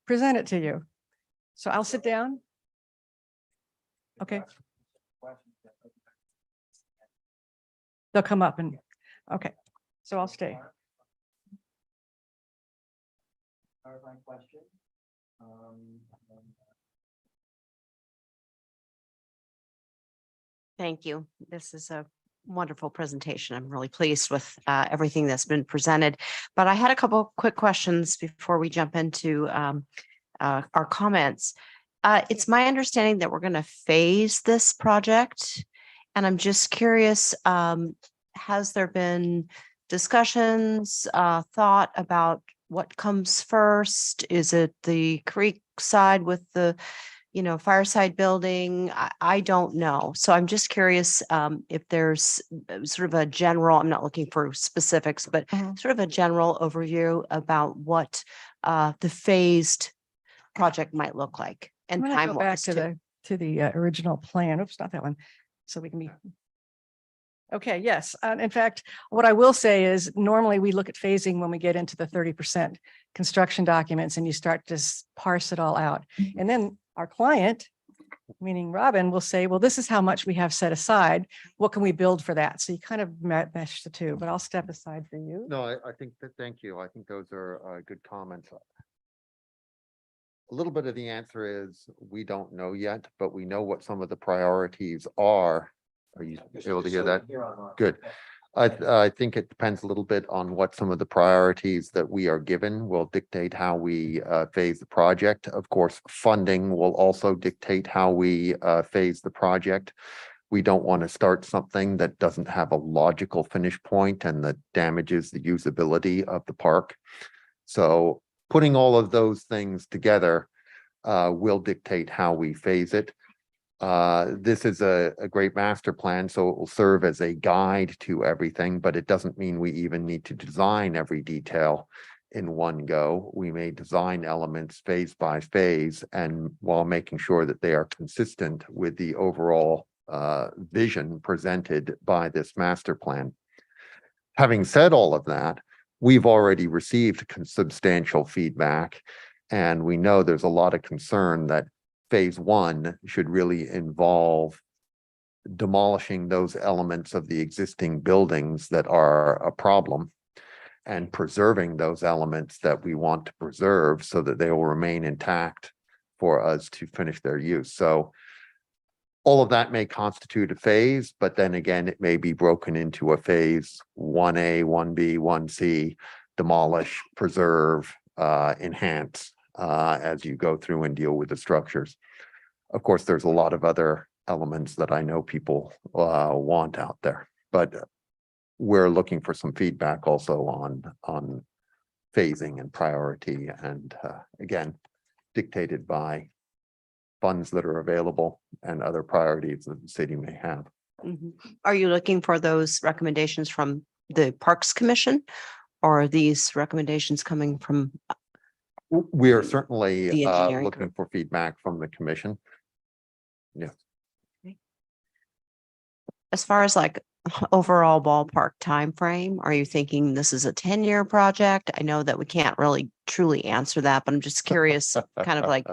present it to you. So I'll sit down. Okay. They'll come up and, okay, so I'll stay. Clarifying question. Thank you. This is a wonderful presentation. I'm really pleased with everything that's been presented. But I had a couple of quick questions before we jump into our comments. It's my understanding that we're going to phase this project. And I'm just curious, has there been discussions, thought about what comes first? Is it the creek side with the fireside building? I don't know. So I'm just curious if there's sort of a general, I'm not looking for specifics, but sort of a general overview about what the phased project might look like and I'm gonna go back time-wise to the original plan. Oops, not that one. So we can be. Okay, yes. In fact, what I will say is normally we look at phasing when we get into the 30% construction documents and you start to parse it all out. And then our client, meaning Robin, will say, well, this is how much we have set aside. What can we build for that? So you kind of mesh the two, but I'll step aside for you. No, I think that, thank you. I think those are good comments. A little bit of the answer is we don't know yet, but we know what some of the priorities are. Are you able to hear that? Good. I think it depends a little bit on what some of the priorities that we are given will dictate how we phase the project. Of course, funding will also dictate how we phase the project. We don't want to start something that doesn't have a logical finish point and that damages the usability of the park. So putting all of those things together, will dictate how we phase it. This is a great master plan, so it will serve as a guide to everything, but it doesn't mean we even need to design every detail in one go. We may design elements phase by phase, and while making sure that they are consistent with the overall vision presented by this master plan. Having said all of that, we've already received substantial feedback, and we know there's a lot of concern that phase one should really involve demolishing those elements of the existing buildings that are a problem and preserving those elements that we want to preserve so that they will remain intact for us to finish their use. So all of that may constitute a phase, but then again, it may be broken into a phase 1A, 1B, 1C, demolish, preserve, enhance as you go through and deal with the structures. Of course, there's a lot of other elements that I know people want out there, but we're looking for some feedback also on phasing and priority, and again, dictated by funds that are available and other priorities that the city may have. Mhm. Are you looking for those recommendations from the Parks Commission? Or are these recommendations coming from, We are certainly The engineering looking for feedback from the commission. as far as like overall ballpark timeframe? Are you thinking this is a 10-year project? I know that we can't really truly answer that, but I'm just curious, kind of like,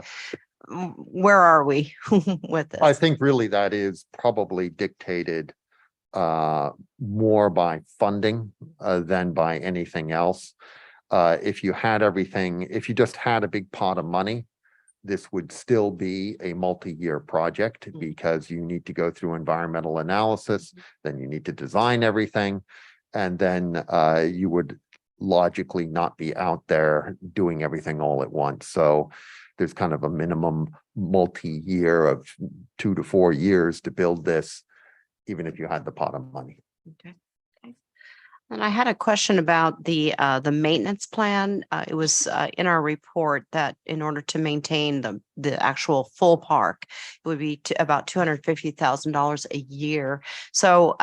where are we with this? I think really that is probably dictated more by funding than by anything else. If you had everything, if you just had a big pot of money, this would still be a multi-year project because you need to go through environmental analysis, then you need to design everything, and then you would logically not be out there doing everything all at once. So there's kind of a minimum multi-year of 2 to 4 years to build this, even if you had the pot of money. Okay. And I had a question about the maintenance plan. It was in our report that in order to maintain the actual full park, it would be about $250,000 a year. So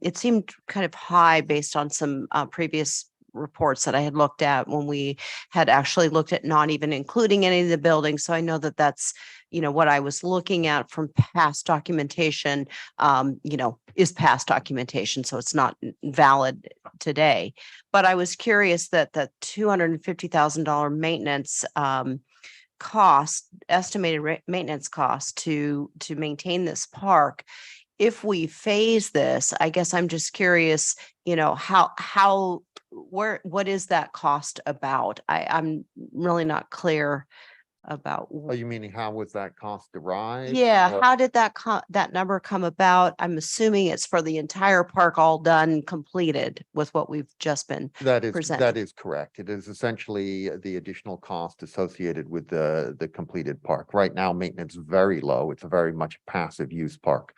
it seemed kind of high based on some previous reports that I had looked at when we had actually looked at not even including any of the buildings. So I know that that's, what I was looking at from past documentation, is past documentation. So it's not valid today. But I was curious that the $250,000 maintenance estimated maintenance cost to maintain this park. If we phase this, I guess I'm just curious, what is that cost about? I'm really not clear about. Oh, you meaning how was that cost derived? Yeah, Or- how did that number come about? I'm assuming it's for the entire park all done, completed with what we've just been. That presented. is correct. It is essentially the additional cost associated with the completed park. Right now, maintenance is very low. It's a very much passive use park.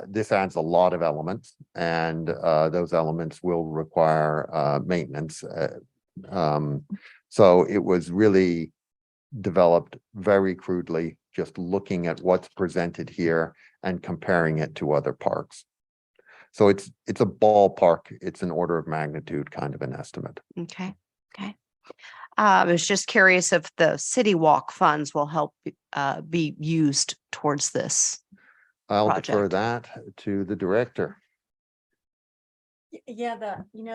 This adds a lot of elements, and those elements will require maintenance. So it was really developed very crudely, just looking at what's presented here and comparing it to other parks. So it's a ballpark. It's an order of magnitude kind of an estimate. Okay. I was just curious if the city walk funds will help be used towards this. I'll defer Project. that to the director. Yeah,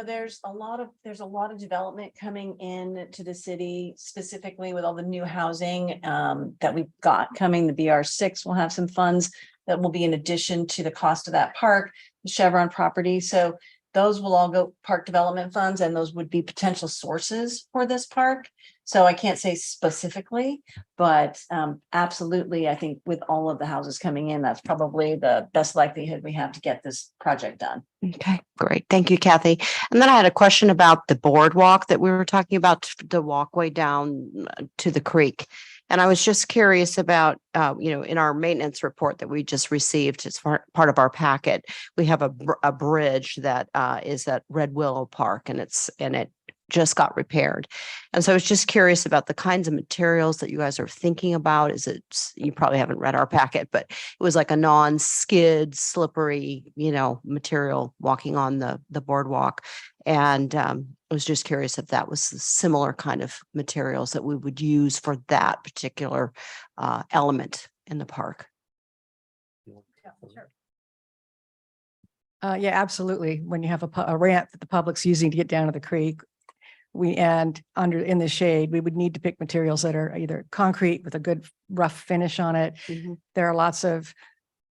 there's a lot of development coming in to the city, specifically with all the new housing that we've got coming. The BR6 will have some funds that will be in addition to the cost of that park, the Chevron property. So those will all go park development funds, and those would be potential sources for this park. So I can't say specifically, but absolutely, I think with all of the houses coming in, that's probably the best likelihood we have to get this project done. Okay, great. Thank you, Kathy. And then I had a question about the boardwalk that we were talking about, the walkway down to the creek. And I was just curious about, in our maintenance report that we just received as part of our packet, we have a bridge that is at Red Willow Park, and it just got repaired. And so I was just curious about the kinds of materials that you guys are thinking about. Is it, you probably haven't read our packet, but it was like a non-skid, slippery, material walking on the boardwalk. And I was just curious if that was the similar kind of materials that we would use for that particular element in the park. Yeah, absolutely. When you have a ramp that the public's using to get down to the creek, in the shade, we would need to pick materials that are either concrete with a good rough finish on it. There are lots of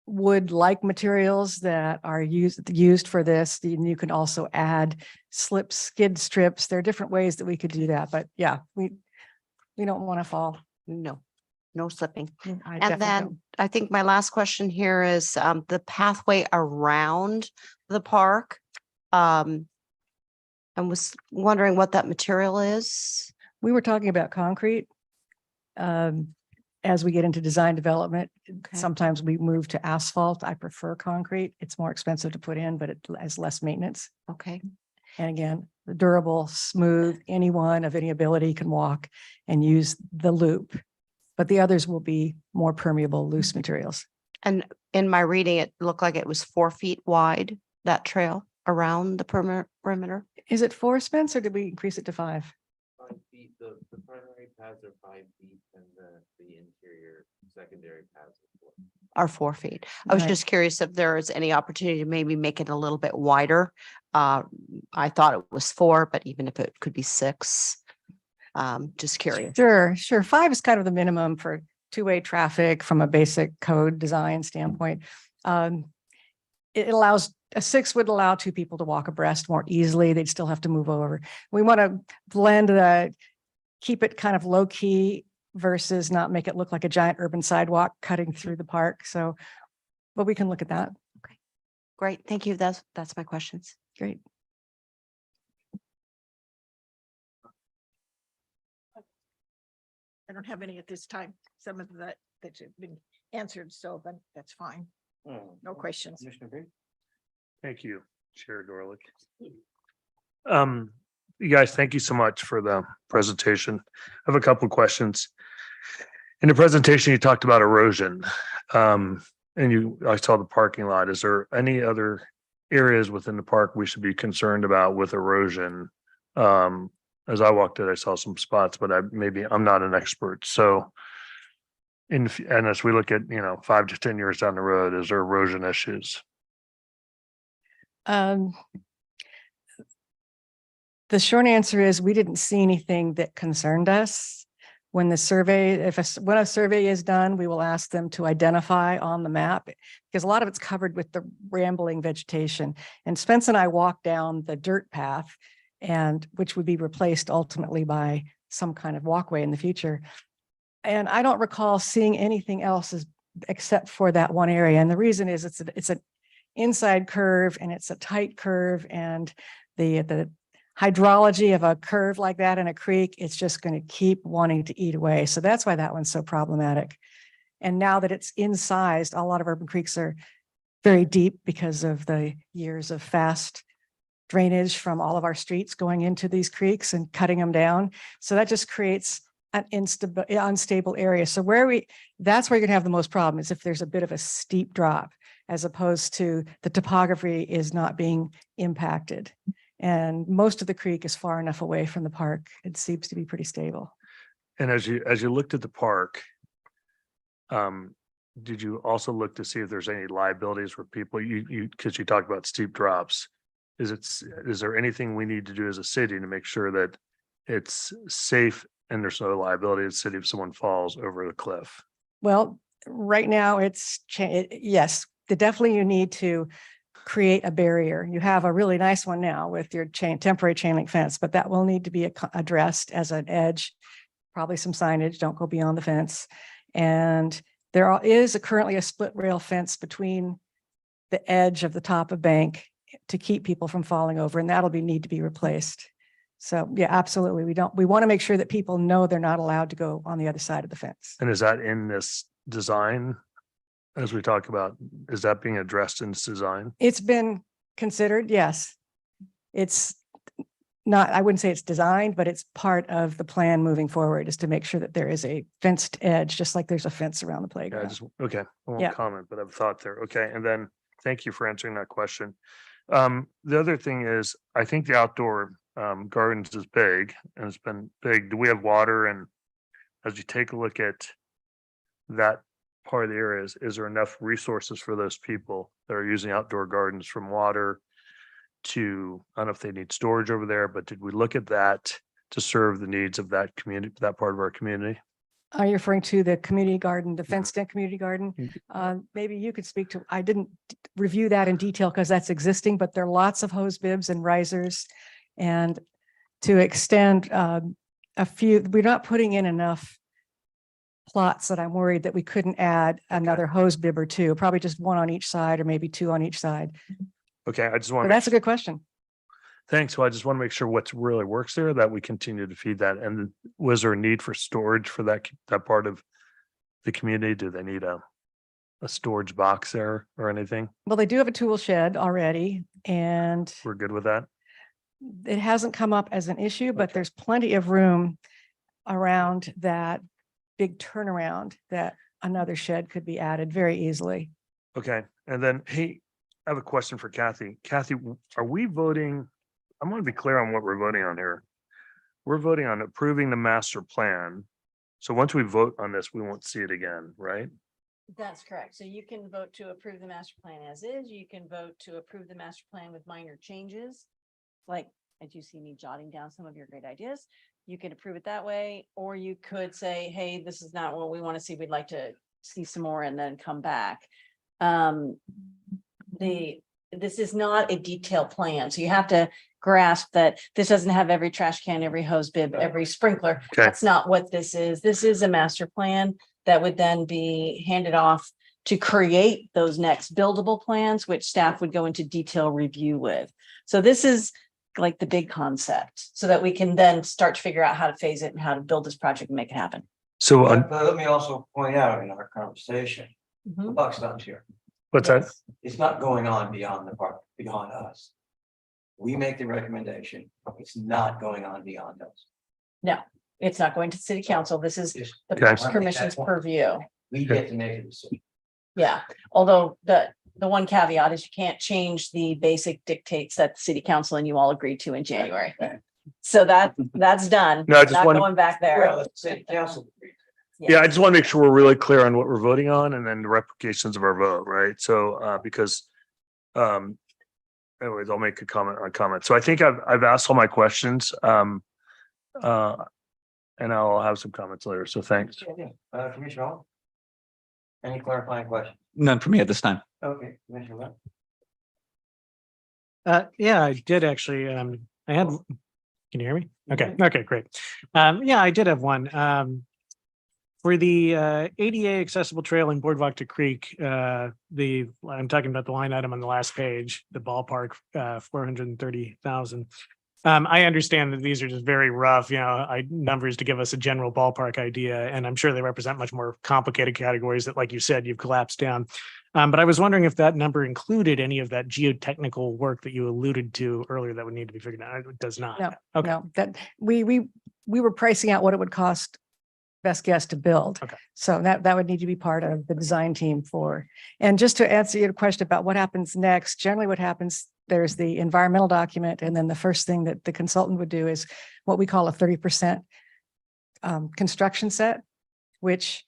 wood-like materials that are used for this. You can also add skid strips. There are different ways that we could do that, but yeah, we don't want to fall. No slipping. I And definitely then don't. I think my last question here is the pathway around the park. I was wondering what that material is. We were talking about concrete. As we get into design development, sometimes we move to asphalt. I prefer concrete. It's more expensive to put in, but it has less maintenance. Okay. And again, durable, smooth, anyone of any ability can walk and use the loop. But the others will be more permeable, loose materials. And in my reading, it looked like it was 4 feet wide, that trail around the perimeter. Is it 4, Spence, or did we increase it to 5? 5 feet, the primary paths are 5 feet and the interior secondary paths are 4. Are 4 feet. I was Right. just curious if there is any opportunity to maybe make it a little bit wider. I thought it was 4, but even if it could be 6, just curious. Sure. 5 is kind of the minimum for two-way traffic from a basic code design standpoint. It allows, a 6 would allow 2 people to walk abreast more easily. They'd still have to move over. We want to blend keep it kind of low key versus not make it look like a giant urban sidewalk cutting through the park. So, but we can look at that. Great. Thank you. That's my questions. Great. I don't have any at this time. Some of that have been answered, so but that's fine. No questions. Thank you, Chair Dorlick. You guys, thank you so much for the presentation. I have a couple of questions. In the presentation, you talked about erosion. I saw the parking lot. Is there any other areas within the park we should be concerned about with erosion? As I walked it, I saw some spots, but I'm not an expert. So and as we look at, 5 to 10 years down the road, is there erosion issues? The short answer is we didn't see anything that concerned us. When the survey, when a survey is done, we will ask them to identify on the map because a lot of it's covered with the rambling vegetation. And Spence and I walked down the dirt path and which would be replaced ultimately by some kind of walkway in the future. And I don't recall seeing anything else except for that one area. And the reason is it's an inside curve and it's a tight curve, and the hydrology of a curve like that in a creek, it's just going to keep wanting to eat away. So that's why that one's so problematic. And now that it's incised, a lot of urban creeks are very deep because of the years of fast drainage from all of our streets going into these creeks and cutting them down. So that just creates an unstable area. So that's where you're gonna have the most problem is if there's a bit of a steep drop, as opposed to the topography is not being impacted. And most of the creek is far enough away from the park. It seems to be pretty stable. And as you looked at the park, did you also look to see if there's any liabilities where people, because you talked about steep drops, is there anything we need to do as a city to make sure that it's safe and there's no liability in the city if someone falls over the cliff? Well, right now yes, definitely you need to create a barrier. You have a really nice one now with your temporary chain link fence, but that will need to be addressed as an edge, probably some signage, don't go beyond the fence. And there is currently a split rail fence between the edge of the top of bank to keep people from falling over, and that'll need to be replaced. So yeah, absolutely. We want to make sure that people know they're not allowed to go on the other side of the fence. And is that in this design? As we talk about, is that being addressed in this design? It's been considered, yes. not, I wouldn't say it's designed, but it's part of the plan moving forward is to make sure that there is a fenced edge, just like there's a fence around the Yeah, I playground. just, okay, I Yeah. won't comment, but I've thought there. Okay, and then thank you for answering that question. The other thing is, I think the outdoor gardens is big and it's been big. Do we have water? And as you take a look at that part of the areas, is there enough resources for those people that are using outdoor gardens, from water to, I don't know if they need storage over there, but did we look at that to serve the needs of that community, that part of our community? Are you referring to the community garden, the Mhm. fenced in community garden? Mhm. Maybe you could speak to, I didn't review that in detail because that's existing, but there are lots of hose bibs and risers. And to extend a few, we're not putting in enough plots that I'm worried that we couldn't add another hose bib or two, probably just one on each side or maybe two on each side. Okay, I just want But to. that's a good question. Thanks. Well, I just want to make sure what's really works there, that we continue to feed that. And was there a need for storage for that part of the community? Do they need a storage box there or anything? Well, they do have a tool shed already and We're good with that? it hasn't come up as an issue, but there's plenty of room around that big turnaround that another shed could be added very easily. Okay. And then, hey, I have a question for Kathy. Kathy, are we voting? I want to be clear on what we're voting on here. We're voting on approving the master plan. So once we vote on this, we won't see it again, right? That's correct. So you can vote to approve the master plan as is. You can vote to approve the master plan with minor changes. Like, as you see me jotting down some of your great ideas, you could approve it that way, or you could say, hey, this is not what we want to see. We'd like to see some more and then come back. This is not a detailed plan, so you have to grasp that this doesn't have every trash can, every hose bib, every sprinkler. Okay. That's not what this is. This is a master plan that would then be handed off to create those next buildable plans, which staff would go into detail review with. So this is like the big concept, so that we can then start to figure out how to phase it and how to build this project and make it happen. So But let me also point out in our conversation, the Mhm. buck stops here. what's that? Yes. It's not going on beyond the park, beyond us. We make the recommendation. It's not going on beyond us. No, it's not going to city council. This is Just- the Okay. Parks Commission's purview. We get to make a decision. Yeah, although the one caveat is you can't change the basic dictates that the city council and you all agreed to in January. So that's done. No, I just Not wanna- going back there. Well, it's city council. Yeah, I just want to make sure we're really clear on what we're voting on and then the replications of our vote, right? So, because, anyways, I'll make a comment on comment. So I think I've asked all my questions, and I'll have some comments later. So thanks. Commissioner Hall? Any clarifying questions? None for me at this time. Okay, Commissioner Webb? Yeah, I did actually, I had, can you hear me? Okay, okay, great. Yeah, I did have one. For the ADA accessible trail in Boardwalk to Creek, I'm talking about the line item on the last page, the ballpark, 430,000. I understand that these are just very rough, numbers to give us a general ballpark idea, and I'm sure they represent much more complicated categories that, like you said, you've collapsed down. But I was wondering if that number included any of that geotechnical work that you alluded to earlier that would need to be figured out. It does not. No, Okay. no, that we were pricing out what it would cost best guess to build. Okay. So that would need to be part of the design team for, and just to answer your question about what happens next, generally what happens, there's the environmental document. And then the first thing that the consultant would do is what we call a 30% construction set, which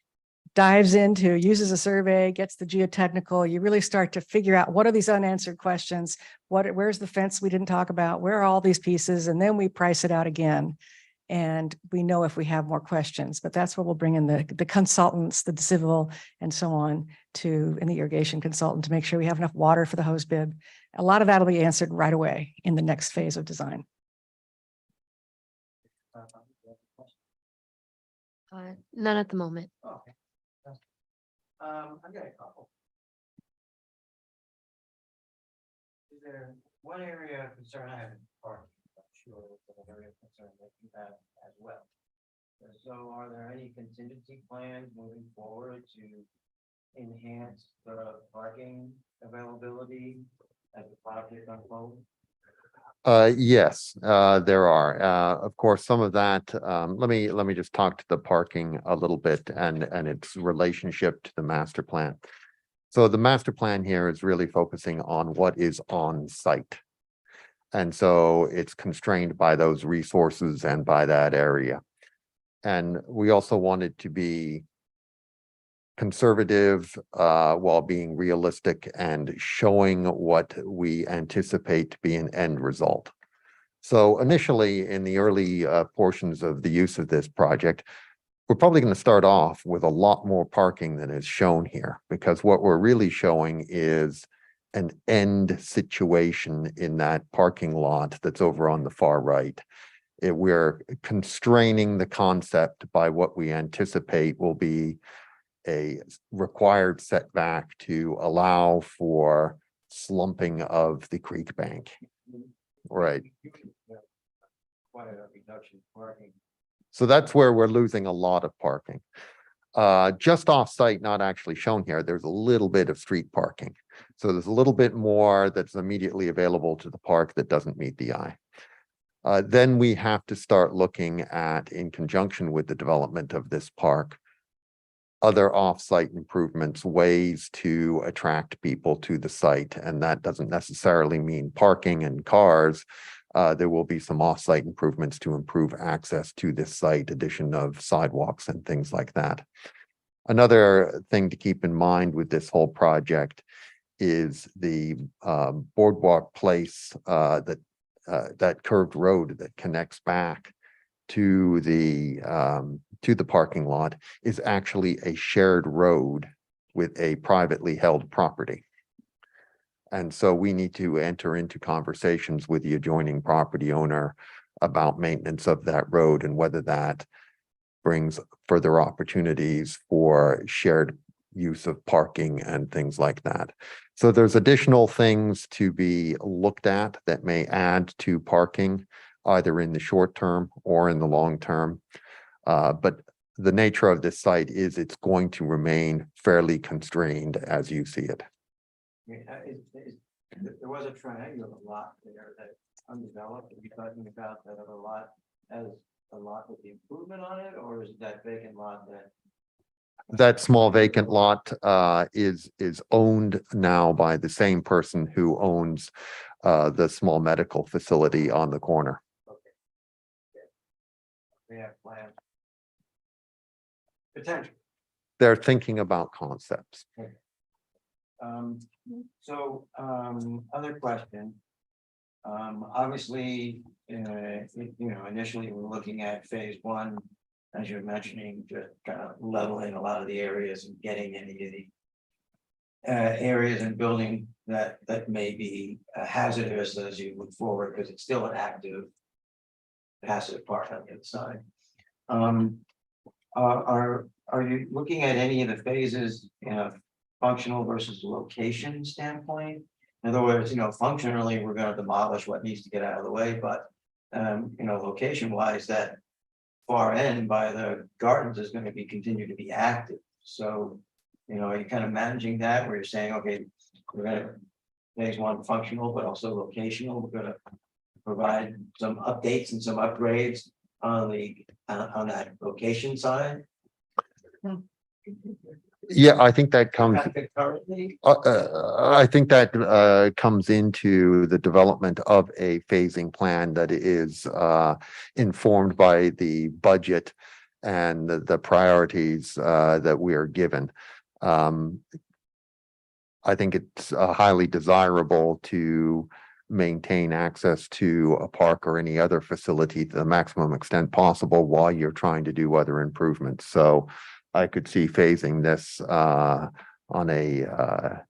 uses a survey, gets the geotechnical, you really start to figure out what are these unanswered questions? Where's the fence we didn't talk about? Where are all these pieces? And then we price it out again. And we know if we have more questions, but that's where we'll bring in the consultants, the civil and so on and the irrigation consultant to make sure we have enough water for the hose bib. A lot of that'll be answered right away in the next phase of design. None at the moment. Okay. I got a couple. Is there one area of concern I have in parking? I'm sure it's an area of concern that you have as well. So are there any contingency plans moving forward to enhance the parking availability as the project unfolds? Yes, there are. Of course, some of that, let me just talk to the parking a little bit and its relationship to the master plan. So the master plan here is really focusing on what is on site. And so it's constrained by those resources and by that area. And we also wanted to be conservative while being realistic and showing what we anticipate to be an end result. So initially, in the early portions of the use of this project, we're probably going to start off with a lot more parking than is shown here, because what we're really showing is an end situation in that parking lot that's over on the far right. We're constraining the concept by what we anticipate will be a required setback to allow for slumping of the creek bank. Right. Quite a reduction in parking. So that's where we're losing a lot of parking. Just off site, not actually shown here, there's a little bit of street parking. So there's a little bit more that's immediately available to the park that doesn't meet the eye. Then we have to start looking at, in conjunction with the development of this park, other off-site improvements, ways to attract people to the site. And that doesn't necessarily mean parking and cars. There will be some off-site improvements to improve access to this site, addition of sidewalks and things like that. Another thing to keep in mind with this whole project is the Boardwalk Place, that curved road that connects back to the parking lot is actually a shared road with a privately held property. And so we need to enter into conversations with the adjoining property owner about maintenance of that road and whether that brings further opportunities for shared use of parking and things like that. So there's additional things to be looked at that may add to parking, either in the short term or in the long term. But the nature of this site is it's going to remain fairly constrained as you see it. There was a triangular lot there that undeveloped. Are you talking about that other lot as a lot with the improvement on it, or is that vacant lot that? That small vacant lot is owned now by the same person who owns the small medical facility on the corner. They have plans. Potential. They're thinking about concepts. Other question. Obviously, initially we're looking at phase one, as you're mentioning, just kind of leveling a lot of the areas and getting any of the areas and building that may be hazardous as you move forward, because it's still an active passive park on the other side. Are you looking at any of the phases in a functional versus location standpoint? In other words, functionally, we're going to demolish what needs to get out of the way, but location wise, that far end by the gardens is going to continue to be active. So, are you kind of managing that where you're saying, okay, we're going to phase one functional, but also locational. We're going to provide some updates and some upgrades on that location side. Yeah, I think that comes. Currently, I think that comes into the development of a phasing plan that is informed by the budget and the priorities that we are given. I think it's highly desirable to maintain access to a park or any other facility to the maximum extent possible while you're trying to do other improvements. So I could see phasing this on a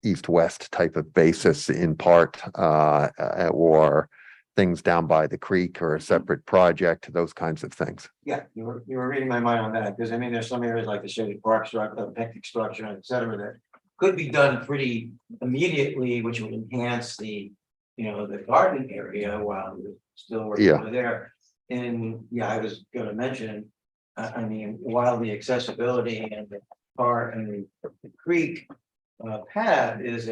east-west type of basis in part, or things down by the creek or a separate project, those kinds of things. yeah, you were reading my mind on that, because I mean, there's some areas like the shaded park structure, the picnic structure, et cetera, that could be done pretty immediately, which would enhance the garden area while we're still working Yeah. over there. And yeah, I was gonna mention, I mean, while the accessibility and the park and the creek pad is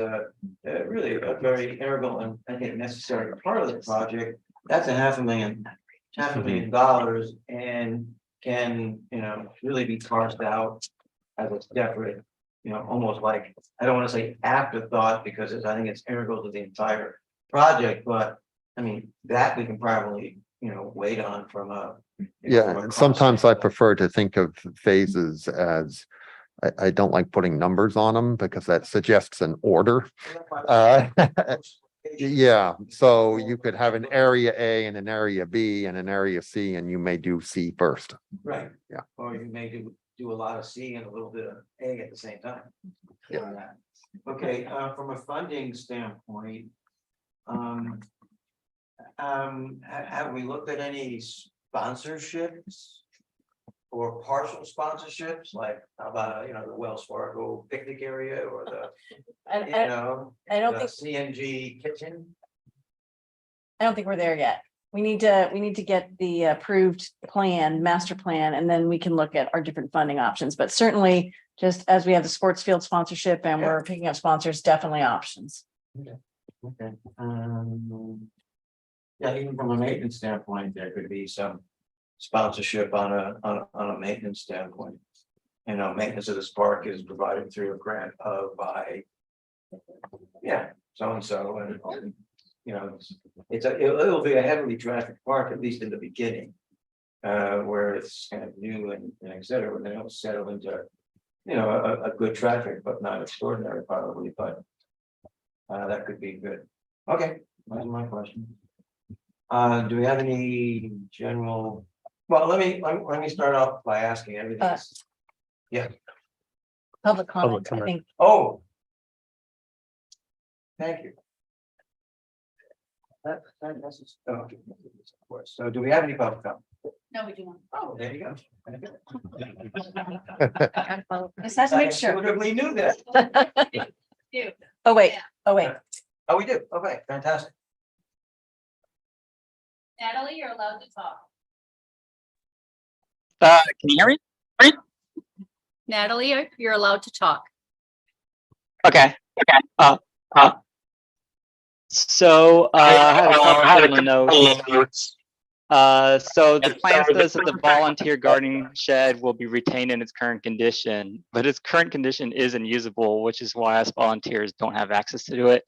really a very integral and I think necessary part of the project. That's $500,000 and can, really be parsed out as a separate, almost like, I don't want to say afterthought because I think it's integral to the entire project, but I mean, that we can probably, wait on from a. Yeah, and sometimes I prefer to think of phases as, I don't like putting numbers on them because that suggests an order. Yeah, so you could have an area A and an area B and an area C, and you may do C first. Right. Yeah. Or you may do a lot of C and a little bit of A at the same time. Yeah. Okay, from a funding standpoint. Have we looked at any sponsorships? Or partial sponsorships, like how about, the Wells Fargo picnic area or the, I don't the think, CNG kitchen? I don't think we're there yet. We need to get the approved plan, master plan, and then we can look at our different funding options. But certainly, just as we have the sports field sponsorship and we're picking up sponsors, definitely options. Okay. Yeah, even from a maintenance standpoint, there could be some sponsorship on a maintenance standpoint. Maintenance of this park is provided through a grant by. Yeah, so and so, and it'll be a heavily trafficked park, at least in the beginning. Where it's kind of new and et cetera, and then it'll settle into, a good traffic, but not extraordinary probably, but. That could be good. Okay, that's my question. Do we have any general? Well, let me start off by asking everything. Yeah. Public comment, I comment. think. Oh. Thank you. That's just, of course. So do we have any public comment? No, we do not. Oh, there you go. Just have to make sure. We knew that. Oh, wait, oh, wait. Oh, we do. Okay, fantastic. Natalie, you're allowed to talk. Can you hear me? Natalie, you're allowed to talk. Okay. So I have a couple of notes. So the plan says that the volunteer gardening shed will be retained in its current condition, but its current condition isn't usable, which is why us volunteers don't have access to do it.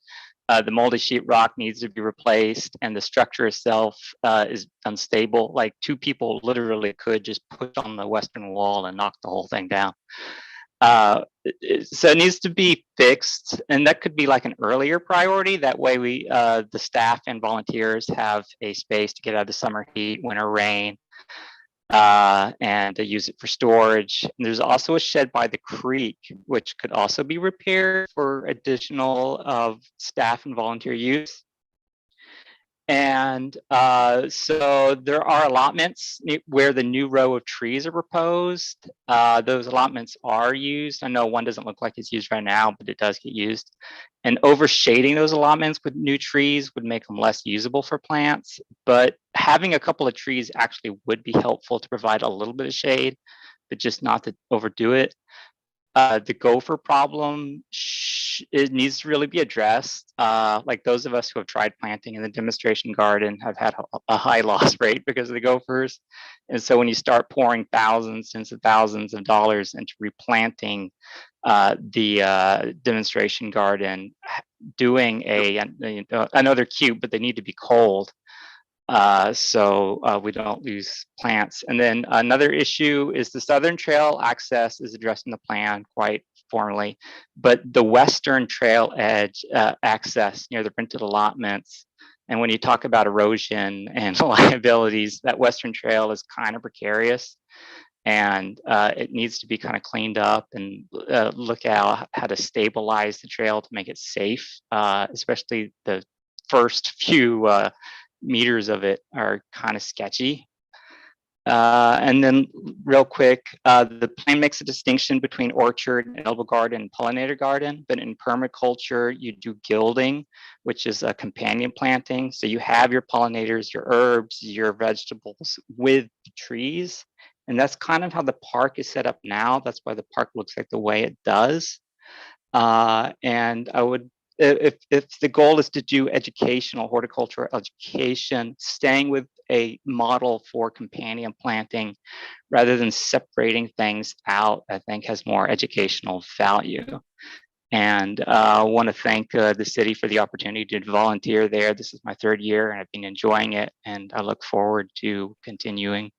The moldy sheetrock needs to be replaced, and the structure itself is unstable. Like 2 people literally could just push on the western wall and knock the whole thing down. So it needs to be fixed, and that could be like an earlier priority. That way we, the staff and volunteers have a space to get out of the summer heat, winter rain, and to use it for storage. And there's also a shed by the creek, which could also be repaired for additional staff and volunteer use. And so there are allotments where the new row of trees are proposed. Those allotments are used. I know one doesn't look like it's used right now, but it does get used. And overshading those allotments with new trees would make them less usable for plants. But having a couple of trees actually would be helpful to provide a little bit of shade, but just not to overdo it. The gopher problem, it needs to really be addressed. Like those of us who have tried planting in the demonstration garden have had a high loss rate because of the gophers. And so when you start pouring tens of thousands of dollars into replanting the demonstration garden, doing I know they're cute, but they need to be cold. So we don't lose plants. And then another issue is the Southern Trail access is addressed in the plan quite formally, but the Western Trail edge access near the rented allotments. And when you talk about erosion and liabilities, that Western Trail is kind of precarious, and it needs to be kind of cleaned up and look at how to stabilize the trail to make it safe, especially the first few meters of it are kind of sketchy. And then real quick, the plan makes a distinction between orchard and elbow garden and pollinator garden, but in permaculture, you do gilding, which is a companion planting. So you have your pollinators, your herbs, your vegetables with the trees. And that's kind of how the park is set up now. That's why the park looks like the way it does. And I would, if the goal is to do educational horticultural education, staying with a model for companion planting rather than separating things out, I think has more educational value. And I want to thank the city for the opportunity to volunteer there. This is my 3rd year and I've been enjoying it. And I look forward to continuing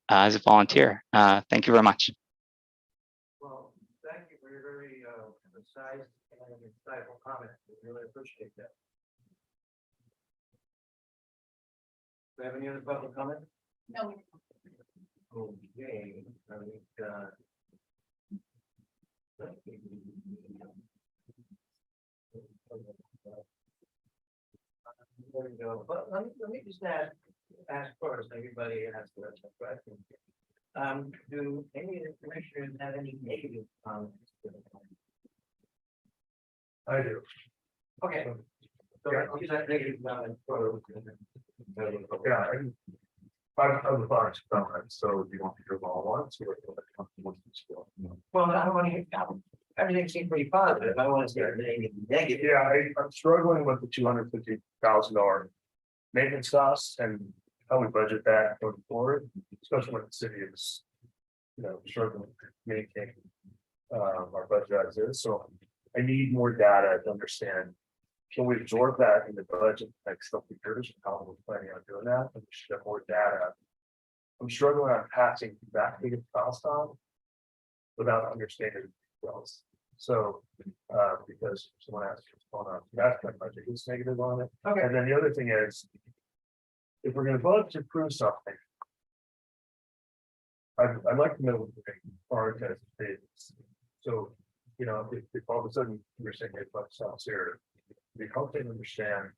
as a volunteer. Thank you very much. Well, thank you for your very precise and insightful comment. We really appreciate that. Do you have any other public comment? No. Okay. There we go. But let me just ask first, everybody asked the question. Do any of the commissioners have any negative comments? I do. Okay. So I'll use that negative comment for. Yeah, I've the thoughts comments, so do you want to hear them all at once or? Well, I don't want to hear, everything seems pretty positive. I want to see everything negative. Yeah, I'm struggling with the $250,000 maintenance costs and how we budget that going forward, especially when the city is, struggling to maintain our budget as is. So I need more data to understand. Can we absorb that in the budget next couple of years? How we're planning on doing that? And we should have more data. I'm struggling on passing that big of cost on without understanding the details. So, because someone asked what's going on, that's my budget is negative on it. Okay. And then the other thing is, if we're going to vote to approve something, I'd like to know what the prioritize phases. So, if all of a sudden we're saying $8 here, we help them understand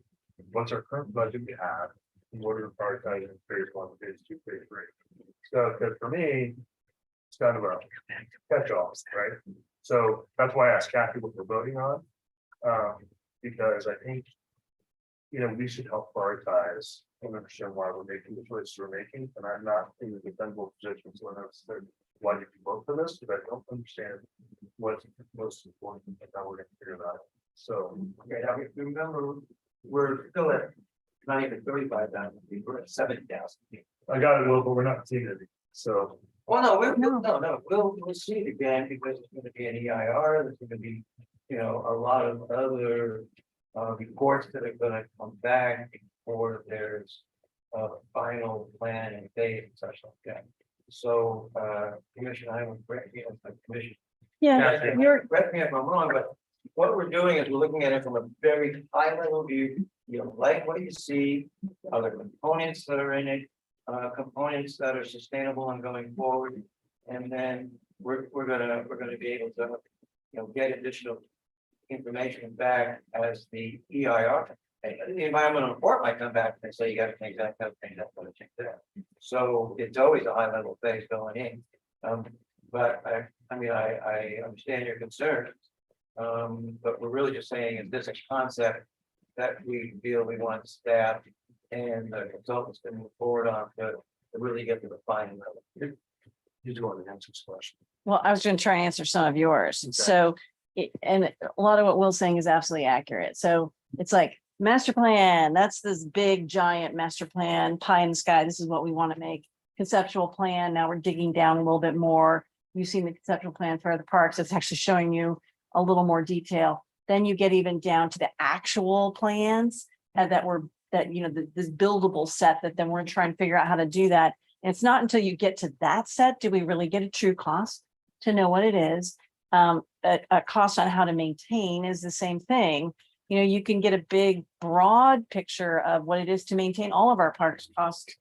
what's our current budget we have and what are we prioritizing in phase 1, phase 2, phase 3. So, because for me, it's kind of a catch-all, right? So that's why I asked Kathy what we're voting on, because I think, we should help prioritize and understand why we're making the choices we're making. And I'm not in the defensible position to understand why you can vote for this, because I don't understand what's most important and how we're going to figure that out. So, Okay, now remember, we're still at not even 35,000, we're at 70,000. I got it, Will, but we're not seeing it. So, Well, we'll see it again because it's going to be an EIR. There's going to be, a lot of other reports that are going to come back before there's a final plan and date and such like that. So, Commissioner, I would correct me as the commission. Yeah, you're, Correct me if I'm wrong, but what we're doing is we're looking at it from a very high level view. Like what do you see? Other components that are in it, components that are sustainable and going forward. And then we're gonna be able to, get additional information back as the EIR. The environmental report might come back and say you gotta change that, gotta change that, gotta change that. So it's always a high level phase going in. But I understand your concerns. But we're really just saying, is this a concept that we feel we want staff and the consultants to move forward on to really get to the final level? you do want to answer this question. well, I was going to try and answer some of yours. So, and a lot of what Will's saying is absolutely accurate. So it's like master plan, that's this big giant master plan, pie in the sky. This is what we want to make. Conceptual plan. Now we're digging down a little bit more. You've seen the conceptual plan for the parks. It's actually showing you a little more detail. Then you get even down to the actual plans this buildable set that then we're trying to figure out how to do that. And it's not until you get to that set do we really get a true cost to know what it is. A cost on how to maintain is the same thing. You can get a big broad picture of what it is to maintain all of our parks. Cost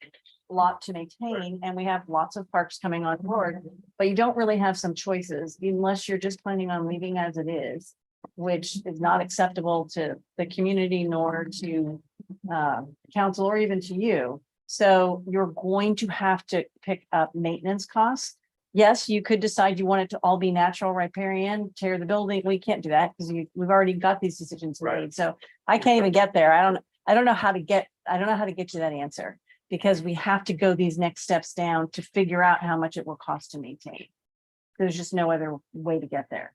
a lot to maintain, and we have lots of parks coming on board, but you don't really have some choices unless you're just planning on leaving as it is, which is not acceptable to the community nor to council or even to you. So you're going to have to pick up maintenance costs. Yes, you could decide you want it to all be natural riparian, tear the building. We can't do that because we've already got these decisions made. So I can't even get there. I don't know how to get you that answer, because we have to go these next steps down to figure out how much it will cost to maintain. There's just no other way to get there.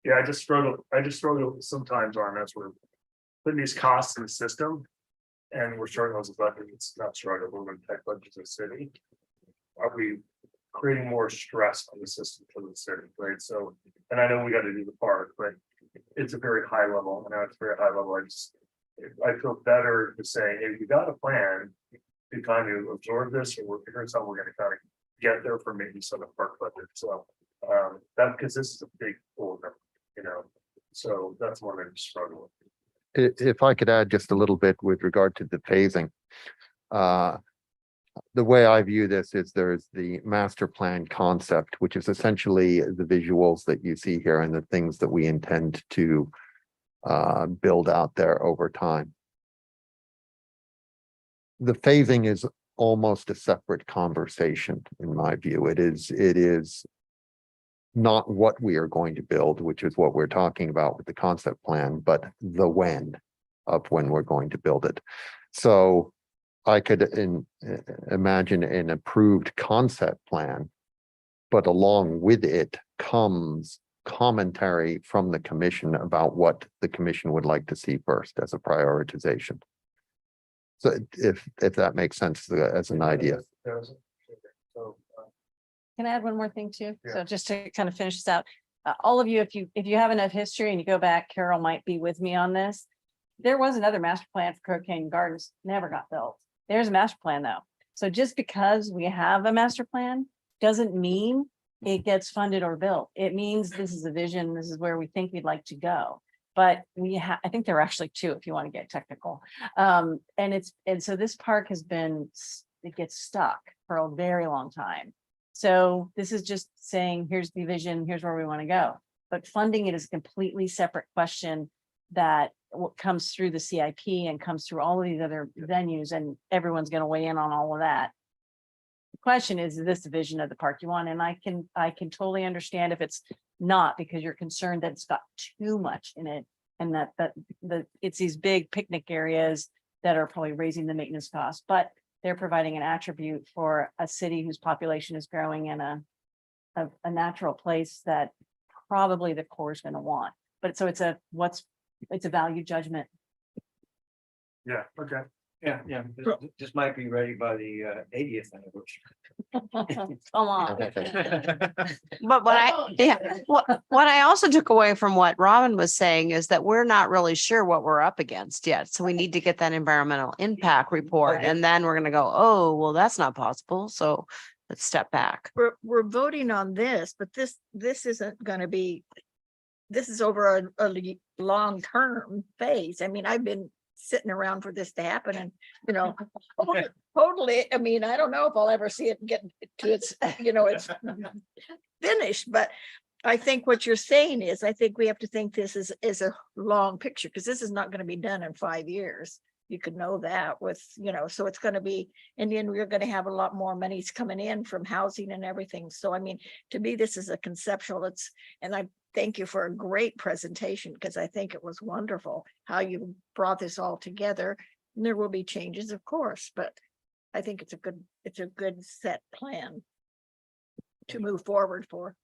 Yeah, I just struggle sometimes on as we're putting these costs in the system. And we're struggling with the budget, it's not struggling, we're gonna tech budgets in the city. Are we creating more stress on the system for the city, right? So, and I know we gotta do the part, but it's a very high level, I know it's very high level, I feel better to say, hey, we got a plan to kind of absorb this, and here's how we're gonna kind of get there for maybe some of the park budget, so. That, because this is a big pool number, you know, so that's one I'm struggling with. If I could add just a little bit with regard to the phasing. The way I view this is there's the master plan concept, which is essentially the visuals that you see here and the things that we intend to build out there over time. The phasing is almost a separate conversation, in my view. It is not what we are going to build, which is what we're talking about with the concept plan, but the when of when we're going to build it. So I could imagine an approved concept plan, but along with it comes commentary from the commission about what the commission would like to see first as a prioritization. So if that makes sense as an idea. So, Can I add one more thing too? Yeah. So just to kind of finish this out, all of you, if you have enough history and you go back, Carol might be with me on this. There was another master plan for Crow Canyon Gardens, never got built. There's a master plan though. So just because we have a master plan doesn't mean it gets funded or built. It means this is a vision, this is where we think we'd like to go. But I think there are actually two, if you want to get technical. And so this park has been, it gets stuck for a very long time. So this is just saying, here's the vision, here's where we want to go. But funding it is a completely separate question that comes through the CIP and comes through all of these other venues, and everyone's going to weigh in on all of that. The question is this the vision of the park you want? And I can totally understand if it's not, because you're concerned that it's got too much in it, and that it's these big picnic areas that are probably raising the maintenance costs, but they're providing an attribute for a city whose population is growing in a natural place that probably the core is going to want. But so it's a value judgment. yeah, okay. Yeah, this might be ready by the 80th anniversary. Come on. But what I also took away from what Robin was saying is that we're not really sure what we're up against yet. So we need to get that environmental impact report, and then we're going to go, oh, well, that's not possible. So let's step back. We're voting on this, but this isn't gonna be, this is over a long-term phase. I mean, I've been sitting around for this to happen, and, you know, totally, I mean, I don't know if I'll ever see it get to its, it's finished, but I think what you're saying is, I think we have to think this is a long picture, because this is not gonna be done in 5 years. You could know that with, so it's gonna be, and then we're gonna have a lot more monies coming in from housing and everything. So I mean, to me, this is a conceptual, and I thank you for a great presentation, because I think it was wonderful how you brought this all together. And there will be changes, of course, but I think it's a good set plan to move forward for.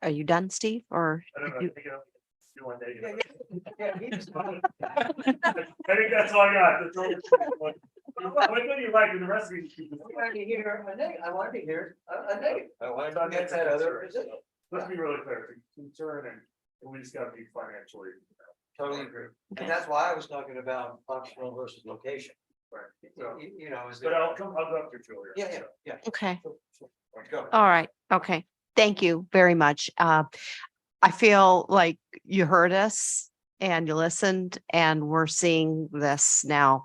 Are you done, Steve? Or I don't know, you- I think do one day, I think that's all I got. That's all. What do you like with the rest of these people? I wanted to hear a negative. I wanted to get that other position. Let's be really clear, concern, and we just gotta be financially. Totally agree. And that's why I was talking about functional versus location. Right. So, Is but there? I'll go up to Julia. Yeah. okay. Let's go. All right. Okay. Thank you very much. I feel like you heard us and you listened, and we're seeing this now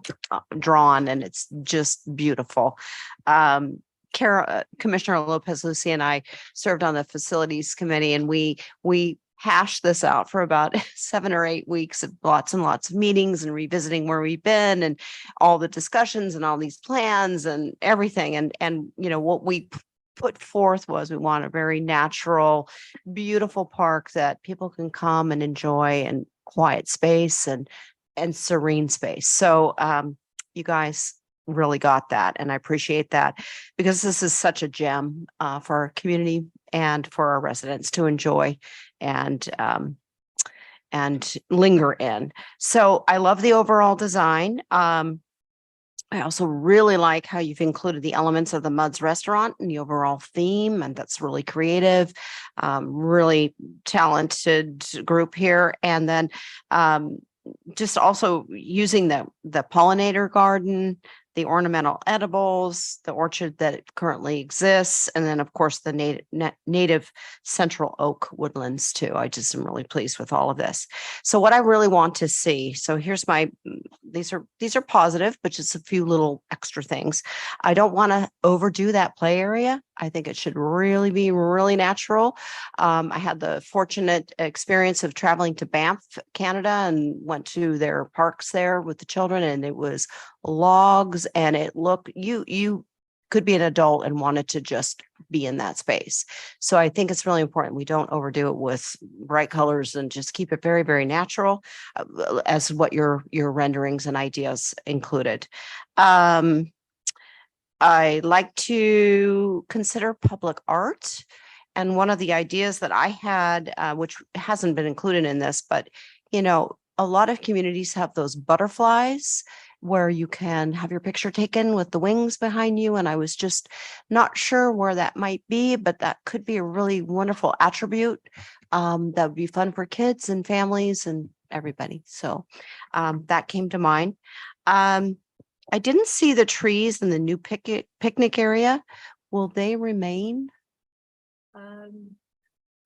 drawn, and it's just beautiful. Commissioner Lopez Lucy and I served on the facilities committee, and we hashed this out for about 7 or 8 weeks of lots and lots of meetings and revisiting where we've been and all the discussions and all these plans and everything. And what we put forth was we want a very natural, beautiful park that people can come and enjoy, and quiet space and serene space. So you guys really got that, and I appreciate that, because this is such a gem for our community, and for our residents to enjoy and linger in. So I love the overall design. I also really like how you've included the elements of the Muds restaurant and the overall theme, and that's really creative, really talented group here. And then just also using the pollinator garden, the ornamental edibles, the orchard that currently exists, and then of course the native central oak woodlands too. I just am really pleased with all of this. So what I really want to see, so here's these are positive, but just a few little extra things. I don't want to overdo that play area. I think it should really be really natural. I had the fortunate experience of traveling to Banff, Canada, and went to their parks there with the children, and it was logs, and it looked, you could be an adult and wanted to just be in that space. So I think it's really important we don't overdo it with bright colors and just keep it very, very natural, as what your renderings and ideas included. I like to consider public art. And one of the ideas that I had, which hasn't been included in this, but you know, a lot of communities have those butterflies where you can have your picture taken with the wings behind you. And I was just not sure where that might be, but that could be a really wonderful attribute that would be fun for kids and families and everybody. So that came to mind. I didn't see the trees in the new picnic area. Will they remain?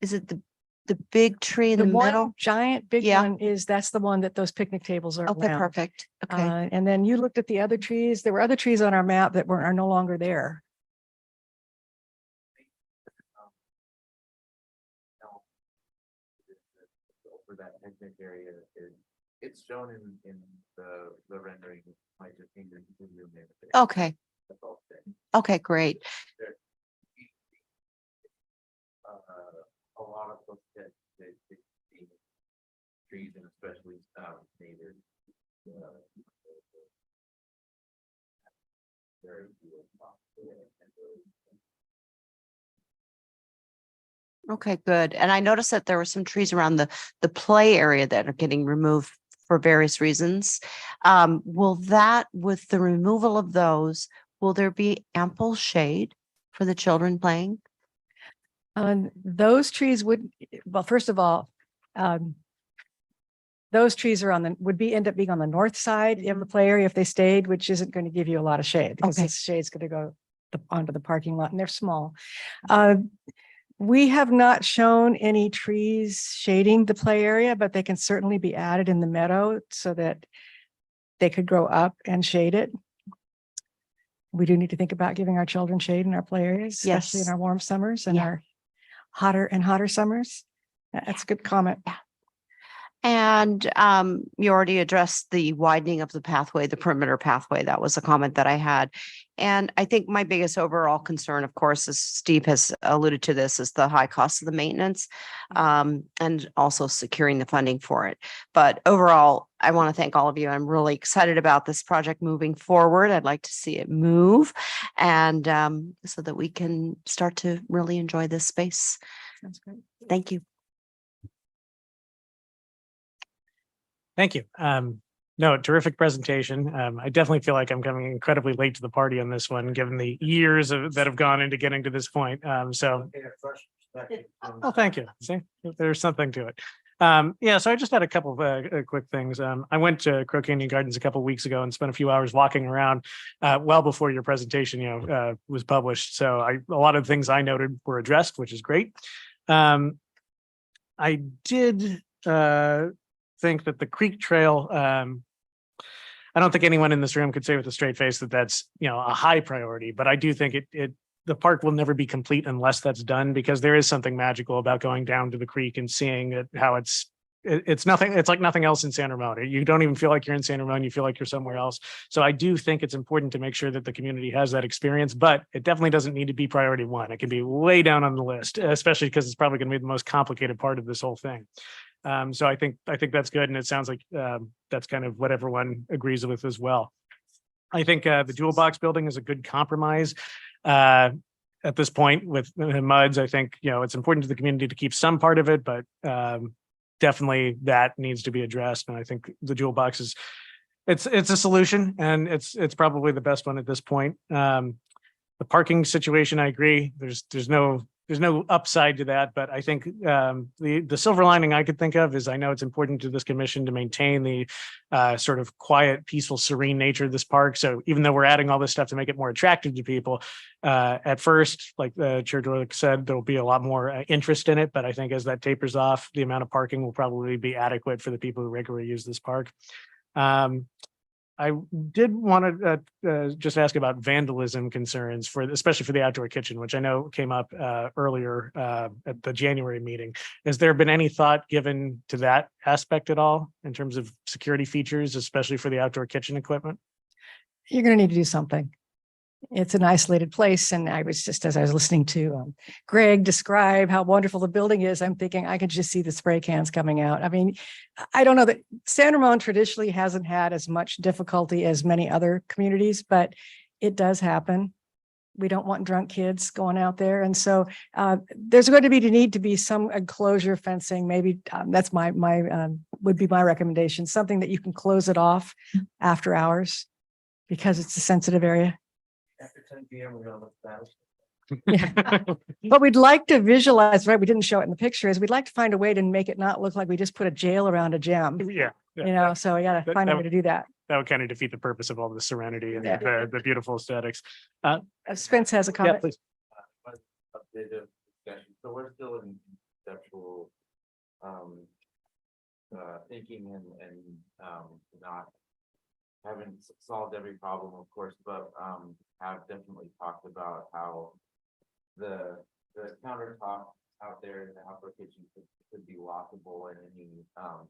Is it the big tree in the one middle? giant big Yeah. one that's the one that those picnic tables are Okay, around. perfect. Okay. And then you looked at the other trees. There were other trees on our map that are no longer there. For that picnic area, it's shown in the rendering. Might just need to zoom in a bit. Okay. That's all I'm saying. Okay, great. A lot of those that the trees and especially native. Very Okay, good. And I noticed that there were some trees around the play area that are getting removed for various reasons. Will that, with the removal of those, will there be ample shade for the children playing? Those trees well, first of all, those trees are end up being on the north side of the play area if they stayed, which isn't going to give you a lot of shade because Okay. the shade's going to go onto the parking lot and they're small. We have not shown any trees shading the play area, but they can certainly be added in the meadow so that they could grow up and shade it. We do need to think about giving our children shade in our play areas, especially in Yes. our warm summers and Yeah. our hotter and hotter summers. That's a good comment. And you already addressed the widening of the pathway, the perimeter pathway. That was a comment that I had. And I think my biggest overall concern, of course, as Steve has alluded to this, is the high cost of the maintenance and also securing the funding for it. But overall, I want to thank all of you. I'm really excited about this project moving forward. I'd like to see it move and so that we can start to really enjoy this space. Sounds great. Thank you. Thank you. No, terrific presentation. I definitely feel like I'm coming incredibly late to the party on this one, given the years that have gone into getting to this point. So, well, thank you. See, there's something to it. Yeah, so I just had a couple of quick things. I went to Crow Canyon Gardens a couple of weeks ago and spent a few hours walking around well before your presentation, was published. So a lot of things I noted were addressed, which is great. I did think that the Creek Trail, I don't think anyone in this room could say with a straight face that that's, a high priority, but I do think the park will never be complete unless that's done, because there is something magical about going down to the creek and seeing how it's like nothing else in San Ramon. You don't even feel like you're in San Ramon, you feel like you're somewhere else. So I do think it's important to make sure that the community has that experience, but it definitely doesn't need to be priority one. It can be way down on the list, especially because it's probably going to be the most complicated part of this whole thing. So I think that's good. And it sounds like that's kind of what everyone agrees with as well. I think the dual box building is a good compromise. at this point with MUDs, I think, it's important to the community to keep some part of it, but definitely that needs to be addressed. And I think the jewel box is, it's a solution, and it's probably the best one at this point. The parking situation, I agree. There's no upside to that, but I think the silver lining I could think of is I know it's important to this commission to maintain the sort of quiet, peaceful, serene nature of this park. So even though we're adding all this stuff to make it more attractive to people, at first, like Chair Dorlick said, there'll be a lot more interest in it. But I think as that tapers off, the amount of parking will probably be adequate for the people who regularly use this park. I did want to just ask about vandalism concerns especially for the outdoor kitchen, which I know came up earlier at the January meeting. Has there been any thought given to that aspect at all in terms of security features, especially for the outdoor kitchen equipment? You're going to need to do something. It's an isolated place. And I was just, as I was listening to Greg describe how wonderful the building is, I'm thinking I could just see the spray cans coming out. I mean, I don't know that San Ramon traditionally hasn't had as much difficulty as many other communities, but it does happen. We don't want drunk kids going out there. And so there's going to need to be some enclosure fencing. Maybe that's would be my recommendation, something that you can close it off after hours because it's a sensitive area. After 10 p.m., we're gonna look at Yeah. But we'd like to visualize, right? We didn't show it in the picture, is we'd like to find a way to make it not look like we just put a jail around a gym. Yeah. So we gotta find a way to do that. That would kind of defeat the purpose of all the serenity and Yeah. the beautiful aesthetics. Spence has a Yeah, comment. please. A bit of discussion. So we're still in conceptual thinking and not haven't solved every problem, of course, but have definitely talked about how the countertop out there in the outdoor kitchen could be lockable, and any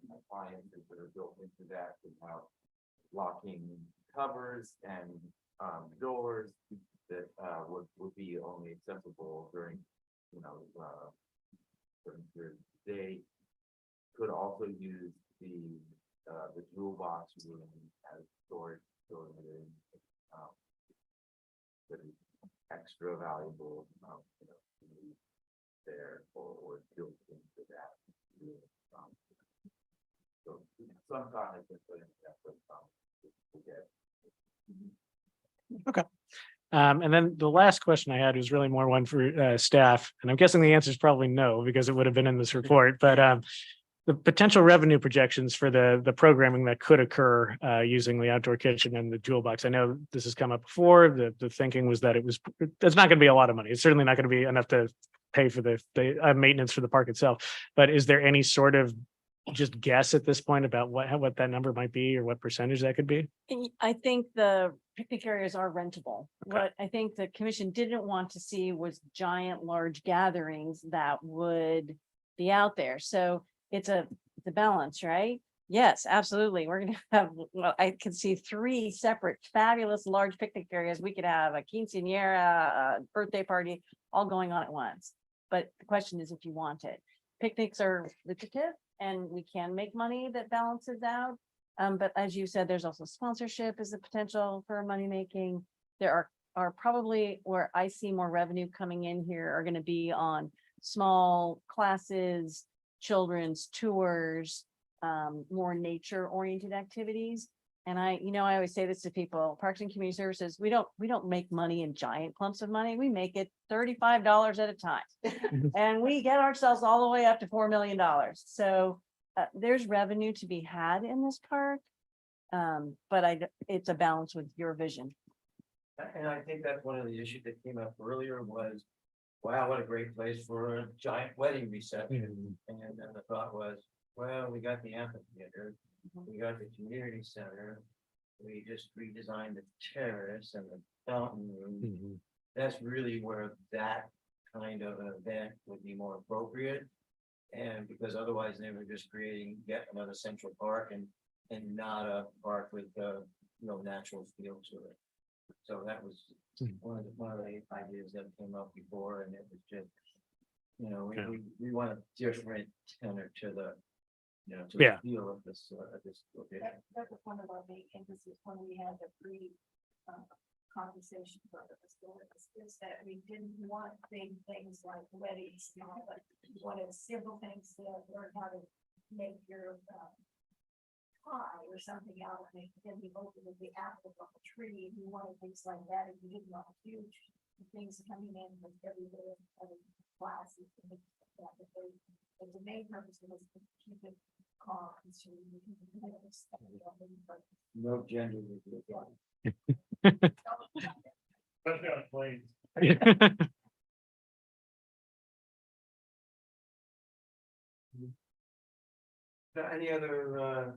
appliances that are built into that could have locking covers and doors that would be only accessible during certain periods of the day. Could also use the jewel box room as storage facility, that is extra valuable, there or built into that. So some thought has been put into that, but Okay. And then the last question I had was really more one for staff, and I'm guessing the answer is probably no, because it would have been in this report, but the potential revenue projections for the programming that could occur using the outdoor kitchen and the jewel box. I know this has come up before. The thinking was that it's not going to be a lot of money. It's certainly not going to be enough to pay for the maintenance for the park itself. But is there any sort of just guess at this point about what that number might be or what percentage that could be? I think the picnic areas are rentable. What I think the commission didn't want to see was giant, large gatherings that would be out there. So it's a balance, right? Yes, absolutely. We're gonna have, well, I can see 3 separate fabulous large picnic areas. We could have a quinceañera, a birthday party, all going on at once. But the question is if you want it. Picnics are lucrative and we can make money that balances out. But as you said, there's also sponsorship as a potential for money making. There are probably where I see more revenue coming in here are going to be on small classes, children's tours, more nature oriented activities. And I always say this to people, Parks and Community Services, we don't make money in giant clumps of money. We make it $35 at a time. And we get ourselves all the way up to $4 million. So there's revenue to be had in this park. But it's a balance with your vision. And I think that's one of the issues that came up earlier was, wow, what a great place for a giant wedding reception. And then the thought was, well, we got the amphitheater, we got the community center, we just redesigned the terrace and the fountain room. That's really where that kind of an event would be more appropriate. And because otherwise they were just creating yet another central park and not a park with no natural feel to it. So that was one of the ideas that came up before, and it was just, we want a different tenor to the, to the feel of this location. That was one of our main emphasis when we had the conversation for us, is that we didn't want big things like weddings and all, but we wanted simple things to learn how to make your, pie or something out of it, then we opened the apple from a tree, and we wanted things like that, and we didn't want huge things coming in from everywhere, other classes, and things like that, but the main purpose was to keep it calm, so we can. No gender. Especially on planes. Any other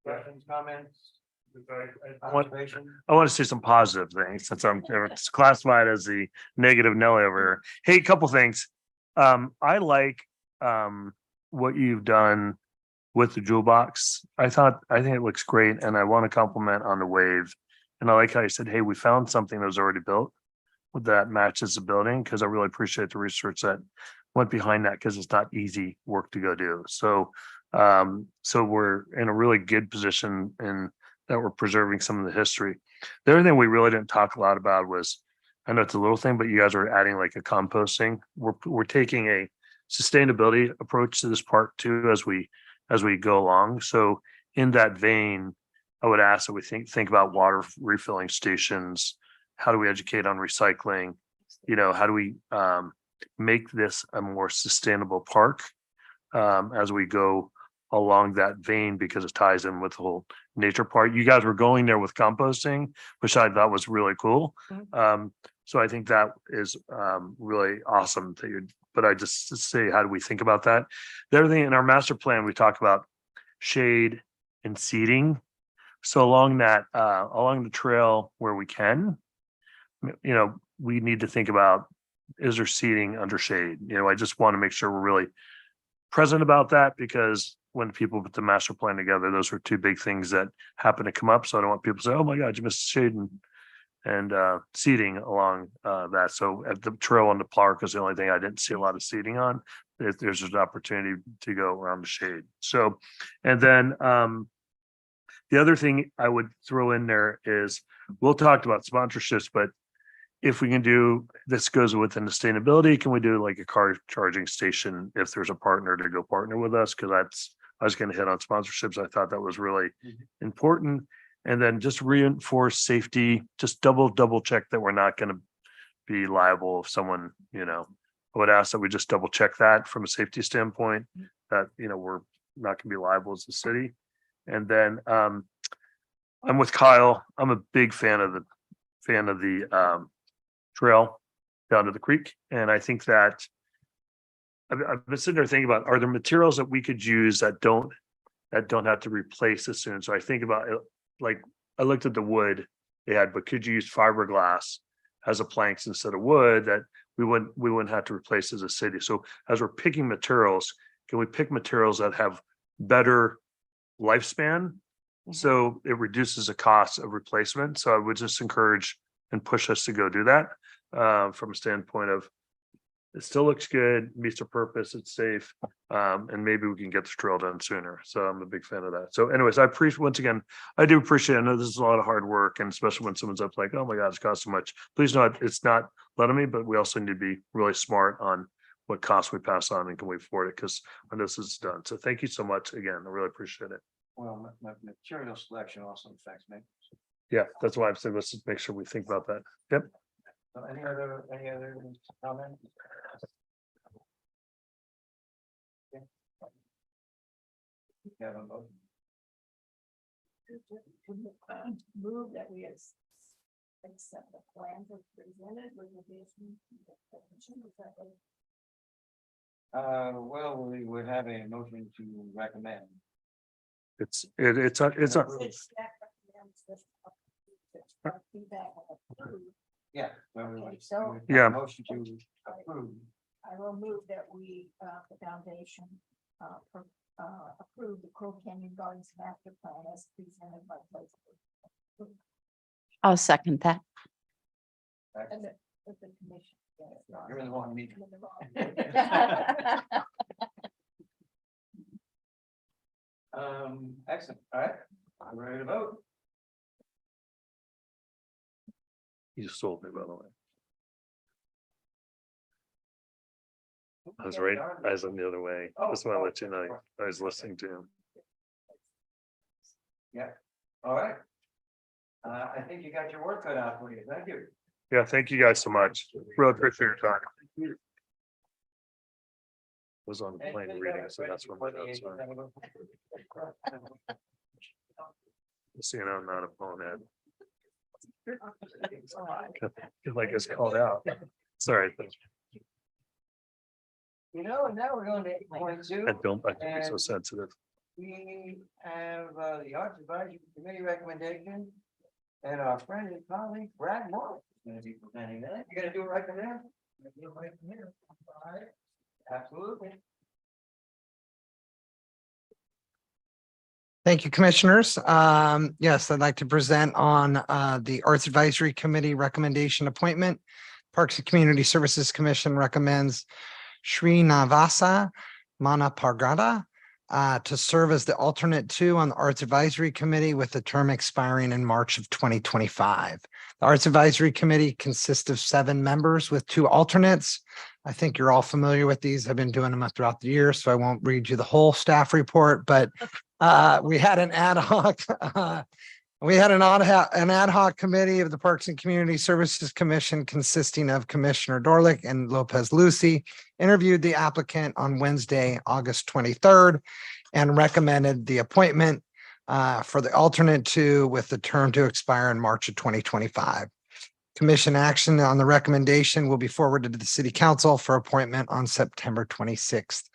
questions, comments? I want Observation? to say some positive things since I'm it's classified as the negative Nelly over here. Hey, couple things. I like what you've done with the jewel box. I think it looks great and I want to compliment on the wave. And I like how you said, hey, we found something that was already built that matches the building, because I really appreciate the research that went behind that, because it's not easy work to go do. So so we're in a really good position in that we're preserving some of the history. The other thing we really didn't talk a lot about was, I know it's a little thing, but you guys are adding like a composting. We're taking a sustainability approach to this park too, as we go along. So in that vein, I would ask that we think about water refilling stations. How do we educate on recycling? You know, how do we make this a more sustainable park as we go along that vein, because it ties in with the whole nature part. You guys were going there with composting, which I thought was really cool. So I think that is really awesome that you're, but I just say, how do we think about that? The other thing in our master plan, we talk about shade and seating. So along that, along the trail where we can, you know, we need to think about, is there seating under shade? You know, I just want to make sure we're really present about that, because when people put the master plan together, those were two big things that happen to come up. So I don't want people to say, oh my God, you missed shade and seating along that. So at the trail on the park is the only thing I didn't see a lot of seating on. If there's an opportunity to go around the shade. So, and then the other thing I would throw in there is, we'll talk about sponsorships, but if we can do, this goes within sustainability, can we do like a car charging station if there's a partner to go partner with us? Because I was going to hit on sponsorships. I thought that was really important. And then just reinforce safety, just double check that we're not going to be liable if someone, you know, I would ask that we just double check that from a safety standpoint, that, you know, we're not going to be liable as a city. And then I'm with Kyle. I'm a big fan of the trail down to the creek. And I think that I've been sitting there thinking about, are there materials that we could use that don't have to replace as soon? So I think about it, like I looked at the wood they had, but could you use fiberglass as a planks instead of wood that we wouldn't have to replace as a city? So as we're picking materials, can we pick materials that have better lifespan? So it reduces the cost of replacement. So I would just encourage and push us to go do that from a standpoint of, it still looks good, meets the purpose, it's safe, and maybe we can get the trail done sooner. So I'm a big fan of that. So anyways, I appreciate, once again, I do appreciate, I know this is a lot of hard work, and especially when someone's up like, oh my God, it's cost so much. Please know it's not letting me, but we also need to be really smart on what costs we pass on and can we afford it, because when this is done. So thank you so much again. I really appreciate it. Well, my material selection also affects me. Yeah, that's why I've said, let's just make sure we think about that. Yep. Any other comments? Okay. Have a motion. Move that we accept the plans as presented with addition. Well, we would have a motion to recommend. It's Yeah. Okay, so- Yeah. Motion to approve. I will move that we, the foundation, approve the Crow Canyon Gardens master plan as presented by Place. I'll second that. And the commission. You're in the wrong meeting. Excellent. All right. I'm ready to vote. You sold me, by the way. I was right, I was on the other way. Just want to let you know, I was listening to him. Yeah, all right. I think you got your work cut out for you. Thank you. Yeah, thank you guys so much. Really appreciate your time. Was on the plane reading, so that's where my notes are. So, you know, I'm not a bonehead. Feel like it's called out. Sorry. You know, and now we're going to 8.2. I don't, I think it's so sensitive. We have the Arts Advisory Committee recommendation. And our friend and colleague Brad Moore is going to be presenting that. You gonna do it right from there? All right. Absolutely. Thank you, commissioners. Yes, I'd like to present on the Arts Advisory Committee recommendation appointment. Parks and Community Services Commission recommends Srinivasa Manapargada to serve as the alternate 2 on the Arts Advisory Committee with the term expiring in March of 2025. The Arts Advisory Committee consists of 7 members with 2 alternates. I think you're all familiar with these. I've been doing them throughout the year, so I won't read you the whole staff report, but we had an ad hoc ad hoc committee of the Parks and Community Services Commission consisting of Commissioner Dorlick and Lopez Lucy interviewed the applicant on Wednesday, August 23rd, and recommended the appointment for the alternate 2 with the term to expire in March of 2025. Commission action on the recommendation will be forwarded to the City Council for appointment on September 26th,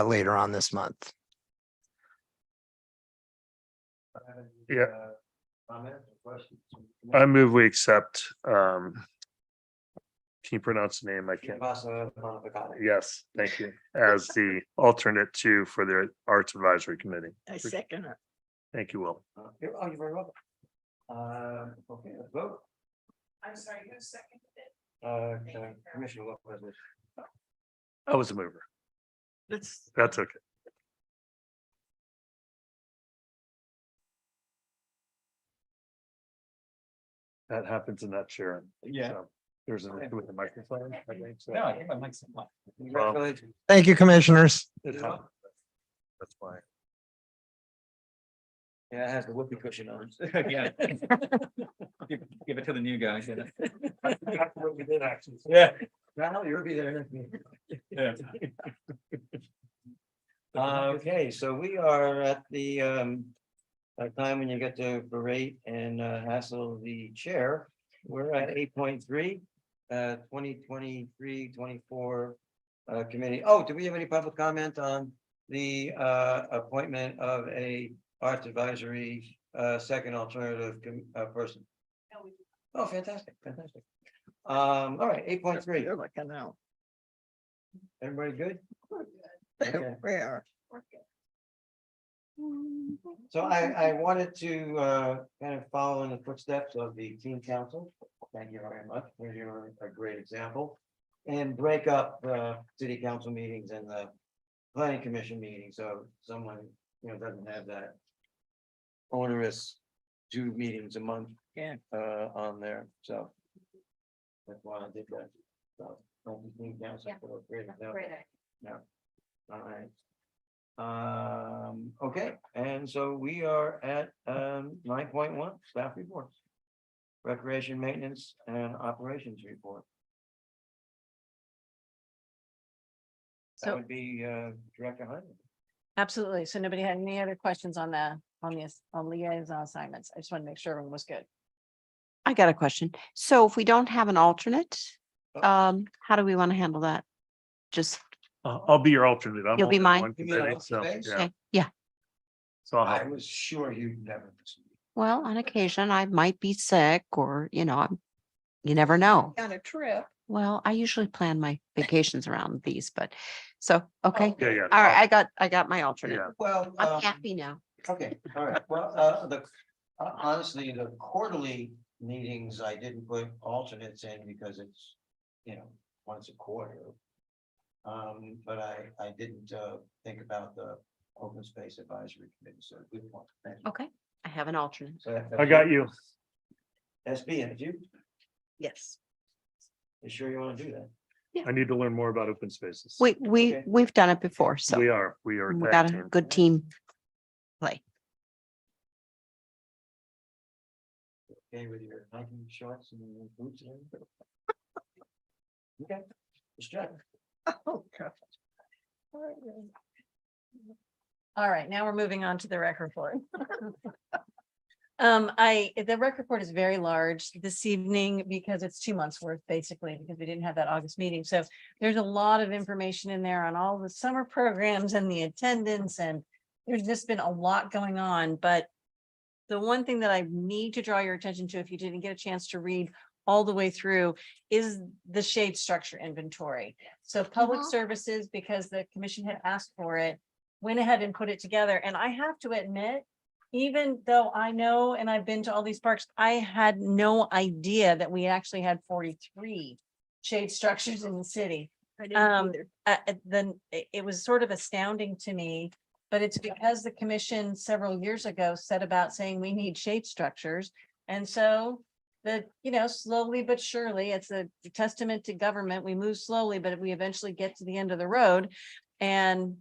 later on this month. Yeah. Comments or questions? I move we accept, can you pronounce the name? I can't. Srinivasa Manapargada. Yes, thank you. As the alternate 2 for the Arts Advisory Committee. I second it. Thank you, Will. You're very welcome. Okay, let's vote. I'm sorry, who seconded it? Commissioner Lopez. I was a mover. That's okay. That happens in that chair. Yeah. So, there's an issue with the microphone, I think. So. No, I think my mic's on. Congratulations. Thank you, commissioners. It happens. That's why. Yeah, it has the whoopee cushion on. Yeah. Give it to the new guy. What we did actually. Yeah. Well, you'll be there next meeting. Yeah. Okay, so we are at the time when you get to berate and hassle the chair. We're at 8.3, 2023-24 committee. Oh, do we have any public comment on the appointment of a Arts Advisory second alternative person? Oh, fantastic, fantastic. All right, 8.3. You're looking out. Everybody good? Okay. We are. So I wanted to kind of follow in the footsteps of the teen council. Thank you very much. You're a great example. And break up the city council meetings and the planning commission meetings. So someone, doesn't have that onerous 2 meetings a month. Yeah. On there. So that's why I did that. So thank you, teen council, for a great example. Yeah. All right. Okay, and so we are at 9.1 staff reports. Recreation, maintenance and operations report. That So would be Director Hunt. absolutely. So nobody had any other questions on liaison assignments? I just want to make sure everyone was good. I got a question. So if we don't have an alternate, how do we want to handle that? Just, I'll be your alternate. I'm You'll be only mine? one You mean committee, open so, space? yeah. okay, yeah. So I'll I help. was sure you'd never. Well, on occasion, I might be sick or, you never know. On a trip. Well, I usually plan my vacations around these, but so, okay. Yeah, yeah. All right, I got my alternate. Yeah. Well, I'm happy now. okay, all right. Well, honestly, the quarterly meetings, I didn't put alternates in because it's, once a quarter. But I didn't think about the open space advisory committee, so good point. Thank you. Okay, I have an alternate. So I got you. SB, and you? Yes. You sure you want to do that? I need to learn more about open spaces. We've done it before, so We are a we tag got a team. good team play. Okay, with your hiking shorts and boots and everything? Okay, let's try. Oh, God. All right, now we're moving on to the rec report. The rec report is very large this evening because it's 2 months worth, basically, because we didn't have that August meeting. So there's a lot of information in there on all the summer programs and the attendance, and there's just been a lot going on. But the one thing that I need to draw your attention to, if you didn't get a chance to read all the way through, is the shade structure inventory. So public services, because the commission had asked for it, went ahead and put it together. And I have to admit, even though I know, and I've been to all these parks, I had no idea that we actually had 43 shade structures in the city. I didn't either. Then it was sort of astounding to me, but it's because the commission several years ago set about saying we need shade structures. And so slowly but surely, it's a testament to government. We move slowly, but we eventually get to the end of the road. And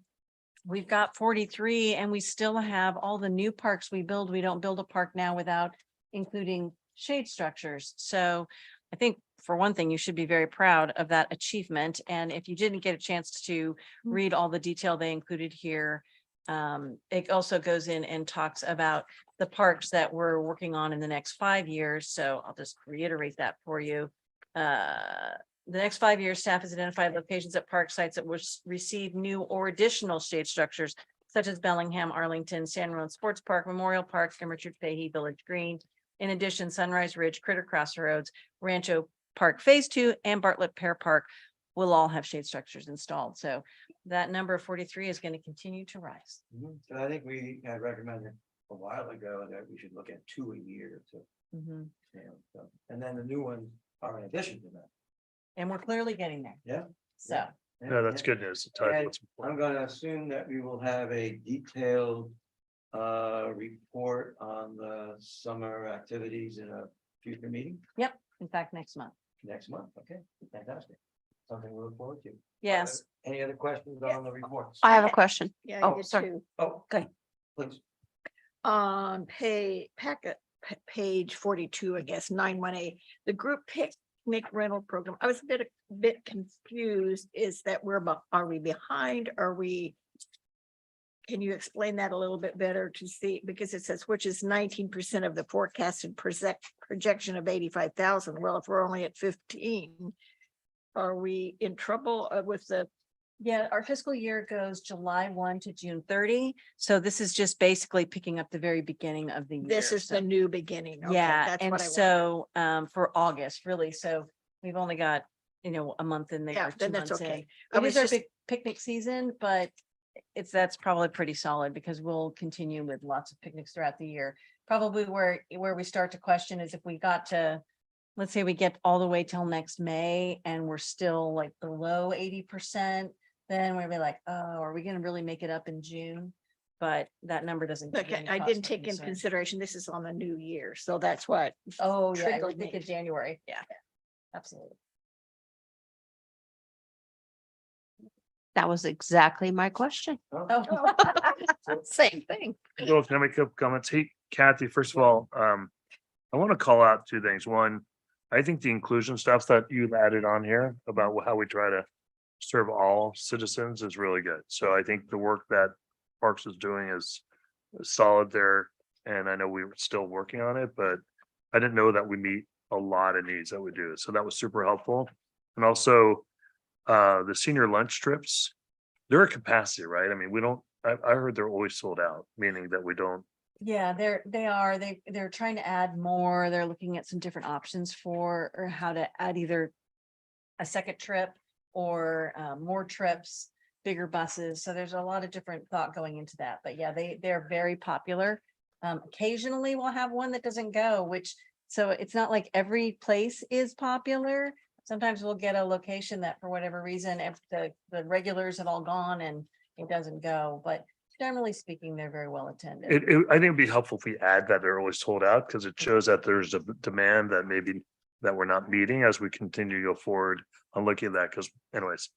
we've got 43, and we still have all the new parks we build. We don't build a park now without including shade structures. So I think, for one thing, you should be very proud of that achievement. And if you didn't get a chance to read all the detail they included here, it also goes in and talks about the parks that we're working on in the next 5 years. So I'll just reiterate that for you. The next 5 years, staff has identified locations at park sites that will receive new or additional shade structures, such as Bellingham, Arlington, San Ramon Sports Park, Memorial Park, and Richard Fahey Village Green. In addition, Sunrise Ridge, Critter Crossroads, Rancho Park Phase 2, and Bartlett Pear Park will all have shade structures installed. So that number of 43 is going to continue to rise. So I think we had recommended a while ago that we should look at 2 a year to, and then the new ones are in addition to that. And we're clearly getting there. Yeah. So. No, that's good news. It ties And what's I'm important. going to assume that we will have a detailed report on the summer activities in a future meeting Yep, in fact, next month. next month. Okay, fantastic. Something we look forward to. Yes. Any other questions on the reports? I have a question. Yeah, Oh, I did sorry. too. Oh, Okay. please. On page 42, I guess, 918, the group picnic rental program. I was a bit confused. Is that are we behind? Can you explain that a little bit better to see? Because it says, which is 19% of the forecasted projection of 85,000. Well, if we're only at 15, are we in trouble with the? Yeah, our fiscal year goes July 1 to June 30. So this is just basically picking up the very beginning of the year. This is So- the new beginning. Okay, Yeah, that's and what I wanted. so for August, really, so we've only got, a month in there. Yeah, or 2 then that's months in. okay. I It was is our just- big picnic season, but that's probably pretty solid because we'll continue with lots of picnics throughout the year. Probably where we start to question is if we got to, let's say we get all the way till next May and we're still like below 80%, then we'll be like, oh, are we gonna really make it up in June? But that number doesn't. give Okay, any I cause didn't for take in concern. consideration, this is on the new year, so that's what. Oh, yeah, I triggered think me. in January. Yeah, absolutely. That was exactly my question. Oh, Same thing. Well, can I make a couple comments? Hey, Kathy, first of all, I want to call out 2 things. One, I think the inclusion stuff that you've added on here about how we try to serve all citizens is really good. So I think the work that Parks is doing is solid there. And I know we were still working on it, but I didn't know that we meet a lot of needs that we do. So that was super helpful. And also, the senior lunch trips, they're a capacity, right? I mean, I heard they're always sold out, meaning that we don't. yeah, they're trying to add more. They're looking at some different options for, or how to add either a second trip or more trips, bigger buses. So there's a lot of different thought going into that. But yeah, they're very popular. Occasionally we'll have one that doesn't go, so it's not like every place is popular. Sometimes we'll get a location that for whatever reason, if the regulars have all gone and it doesn't go, but generally speaking, they're very well attended. I think it'd be helpful if we add that they're always sold out because it shows that there's a demand that maybe that we're not meeting as we continue to go forward on looking at that, because anyways,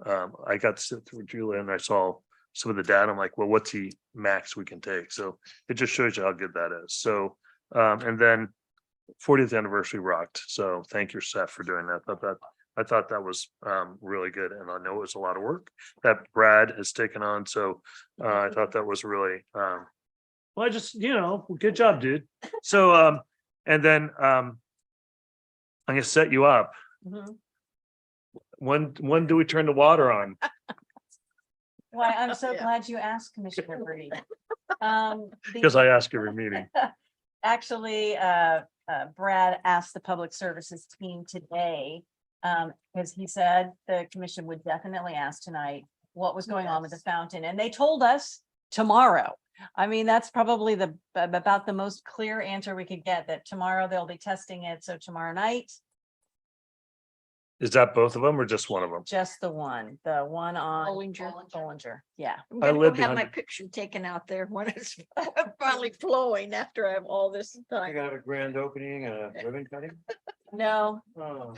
I got to sit through Julia and I saw some of the data. I'm like, well, what's the max we can take? So it just shows you how good that is. So, and then 40th anniversary rocked. So thank you, Seth, for doing that. I thought that was really good. And I know it was a lot of work that Brad has taken on. So I thought that was really, well, I just, good job, dude. So, and then I'm gonna set you up. Mhm. When do we turn the water on? Why, I'm so Yeah. glad you asked, Commissioner Brady. Because I ask every meeting. Actually, Brad asked the Public Services team today, because he said the commission would definitely ask tonight what was going on with the fountain, and they told us tomorrow. I mean, that's probably about the most clear answer we could get, that tomorrow they'll be testing it, so tomorrow night, Is that both of them or just one of them? just the one on Bollinger. Bollinger, yeah. I'm I gonna live go have my behind- picture taken out there when it's finally flowing after I have all this You time. got a grand opening, a ribbon cutting? No, Oh.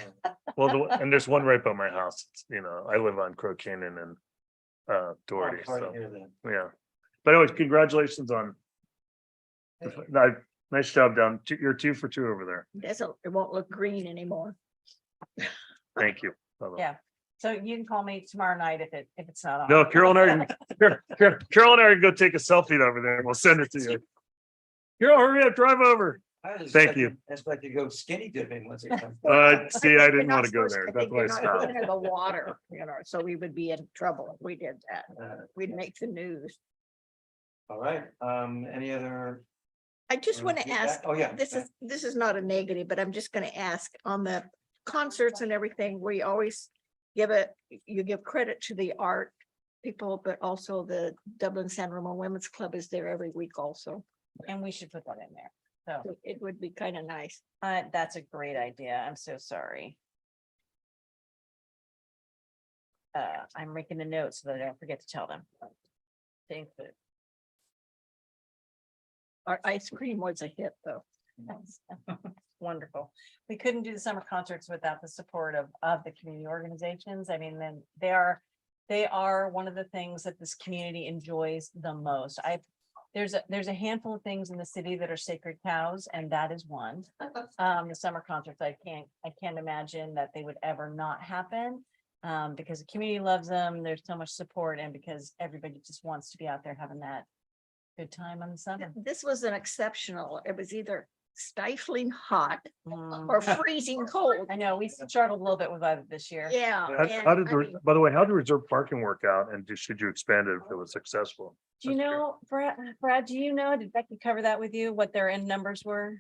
Well, and there's one right by my house. It's, I live on Crow Canyon and Doherty, Oh, sorry to so, hear that. yeah. But anyways, congratulations on. Nice job done. You're 2 for 2 over there. It won't look green anymore. Thank you. Bye-bye. yeah. So you can call me tomorrow night if it's not on. No, Carol and Carol and I can go take a selfie over there and we'll send it to you. Carol, hurry up, drive over. Thank you. That's like to go skinny dipping once it comes. See, I didn't You're want not to go supposed- there. I That's think why I you're not stopped. Into the water, so we would be in trouble if we did that. We'd make the news. All right, any other? I just Or want to feedback? ask, Oh, yeah. this is not a negative, but I'm just going to ask on the concerts and everything, we always you give credit to the art people, but also the Dublin San Ramon Women's Club is there every week also. And we should put that in there. So It would be kind of nice. that's a great idea. I'm so sorry. I'm making a note so that I don't forget to tell them. Thank you. Our ice cream was a hit, though. Wonderful. We couldn't do the summer concerts without the support of the community organizations. I mean, then they are one of the things that this community enjoys the most. There's a handful of things in the city that are sacred cows, and that is one. The summer concerts, I can't imagine that they would ever not happen. Because the community loves them, there's so much support, and because everybody just wants to be out there having that good time on the summer. This was an exceptional, it was either stifling hot Mm. or freezing cold. I know, we struggled a little bit with that this year. Yeah. How did by the way, how did reserve parking work out, and should you expand it if it was successful? Do you know, Brad, do you know, did Becky cover that with you, what their end numbers were?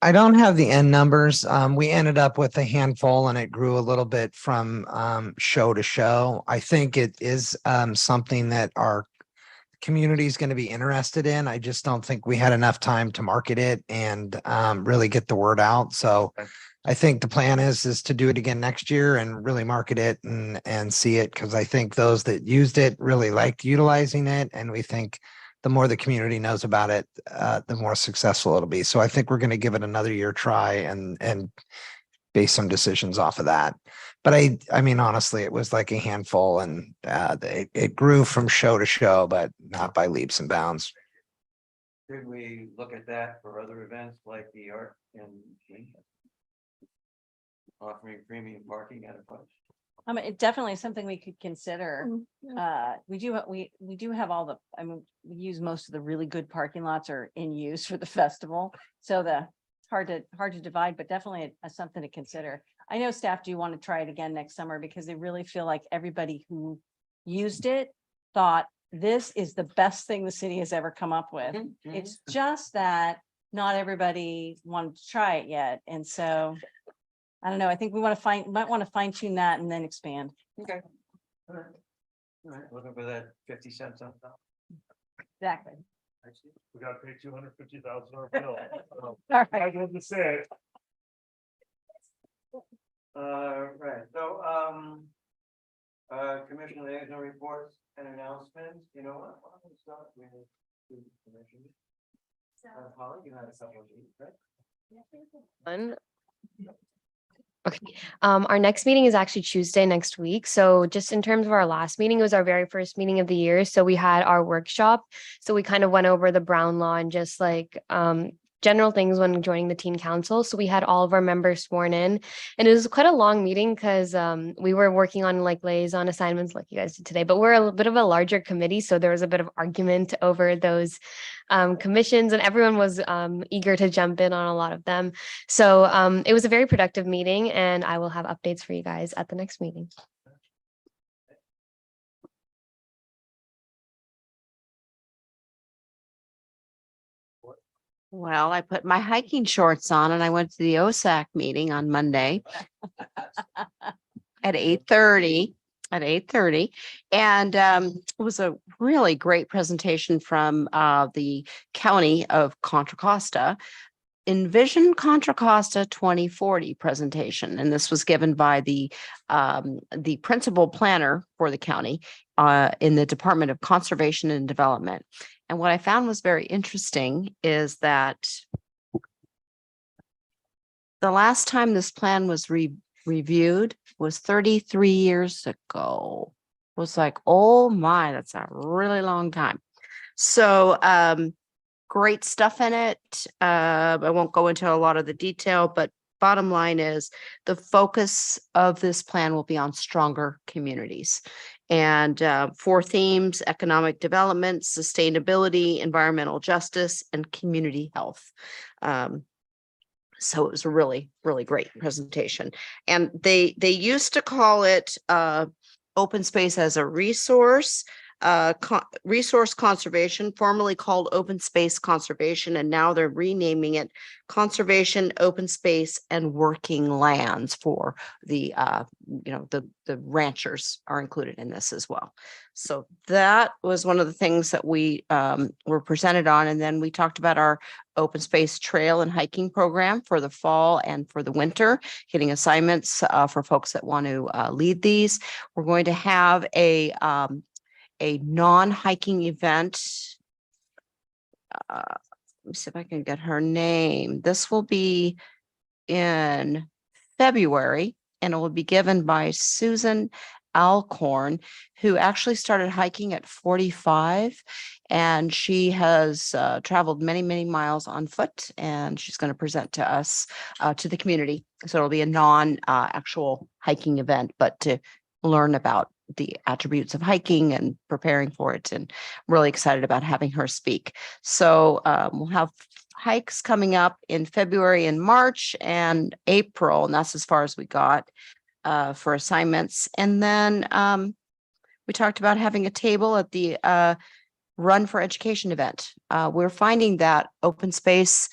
I don't have the end numbers. We ended up with a handful and it grew a little bit from show to show. I think it is something that our community is going to be interested in. I just don't think we had enough time to market it and really get the word out. So Okay. I think the plan is to do it again next year and really market it and see it, because I think those that used it really liked utilizing it. And we think the more the community knows about it, the more successful it'll be. So I think we're going to give it another year try and base some decisions off of that. But I mean, honestly, it was like a handful, and it grew from show to show, but not by leaps and bounds. Could we look at that for other events like the art and offering premium parking at a price? It definitely is something we could consider. Mm, We do have all the, I mean, we use most of the really good parking lots are in use for the festival. So it's hard to divide, but definitely something to consider. I know staff do want to try it again next summer because they really feel like everybody who used it thought this is the best thing the city has ever come up with. It's just that not everybody wanted to try it yet. And so I don't know. I think we might want to fine tune that and then expand. Okay. All right, looking for that 50 cents on top. Exactly. We got to pay $250,000 bill. All right. I didn't say it. Right, so, commission liaison reports and announcements, you know what? Why don't we start with the commission? Holly, you had a couple of these, right? Okay. Our next meeting is actually Tuesday next week. So just in terms of our last meeting, it was our very first meeting of the year. So we had our workshop. So we kind of went over the Brown Law and just like general things when joining the teen council. So we had all of our members sworn in, and it was quite a long meeting because we were working on like liaison assignments like you guys did today, but we're a little bit of a larger committee. So there was a bit of argument over those commissions, and everyone was eager to jump in on a lot of them. So it was a very productive meeting, and I will have updates for you guys at the next meeting. Well, I put my hiking shorts on and I went to the OSAC meeting on Monday at 8:30. And it was a really great presentation from the County of Contra Costa. Envision Contra Costa 2040 presentation, and this was given by the principal planner for the county in the Department of Conservation and Development. And what I found was very interesting is that the last time this plan was reviewed was 33 years ago. It was like, oh my, that's a really long time. So great stuff in it. I won't go into a lot of the detail, but bottom line is the focus of this plan will be on stronger communities. And 4 themes: economic development, sustainability, environmental justice, and community health. So it was a really, really great presentation. And they used to call it open space as a resource. Resource conservation, formerly called open space conservation, and now they're renaming it conservation, open space, and working lands for the the ranchers are included in this as well. So that was one of the things that we were presented on. And then we talked about our open space trail and hiking program for the fall and for the winter, getting assignments for folks that want to lead these. We're going to have a non-hiking event. Let me see if I can get her name. This will be in February, and it will be given by Susan Alcorn, who actually started hiking at 45, and she has traveled many, many miles on foot, and she's going to present to us, to the community. So it'll be a non-actual hiking event, but to learn about the attributes of hiking and preparing for it. And I'm really excited about having her speak. So we'll have hikes coming up in February and March and April, and that's as far as we got for assignments. And then we talked about having a table at the Run for Education event. We're finding that open space,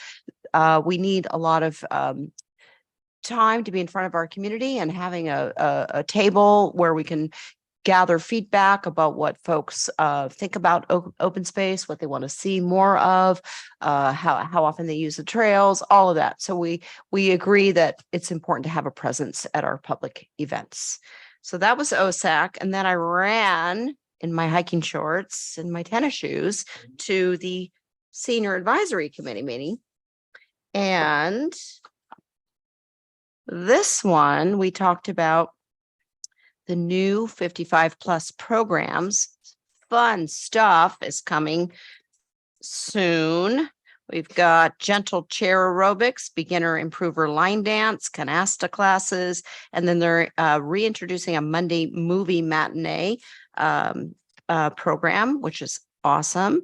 we need a lot of time to be in front of our community, and having a table where we can gather feedback about what folks think about open space, what they want to see more of, how often they use the trails, all of that. So we agree that it's important to have a presence at our public events. So that was OSAC. And then I ran in my hiking shorts and my tennis shoes to the Senior Advisory Committee meeting. And this one, we talked about the new 55+ programs. Fun stuff is coming soon. We've got gentle chair aerobics, beginner improver line dance, canasta classes, and then they're reintroducing a Monday movie matinee program, which is awesome.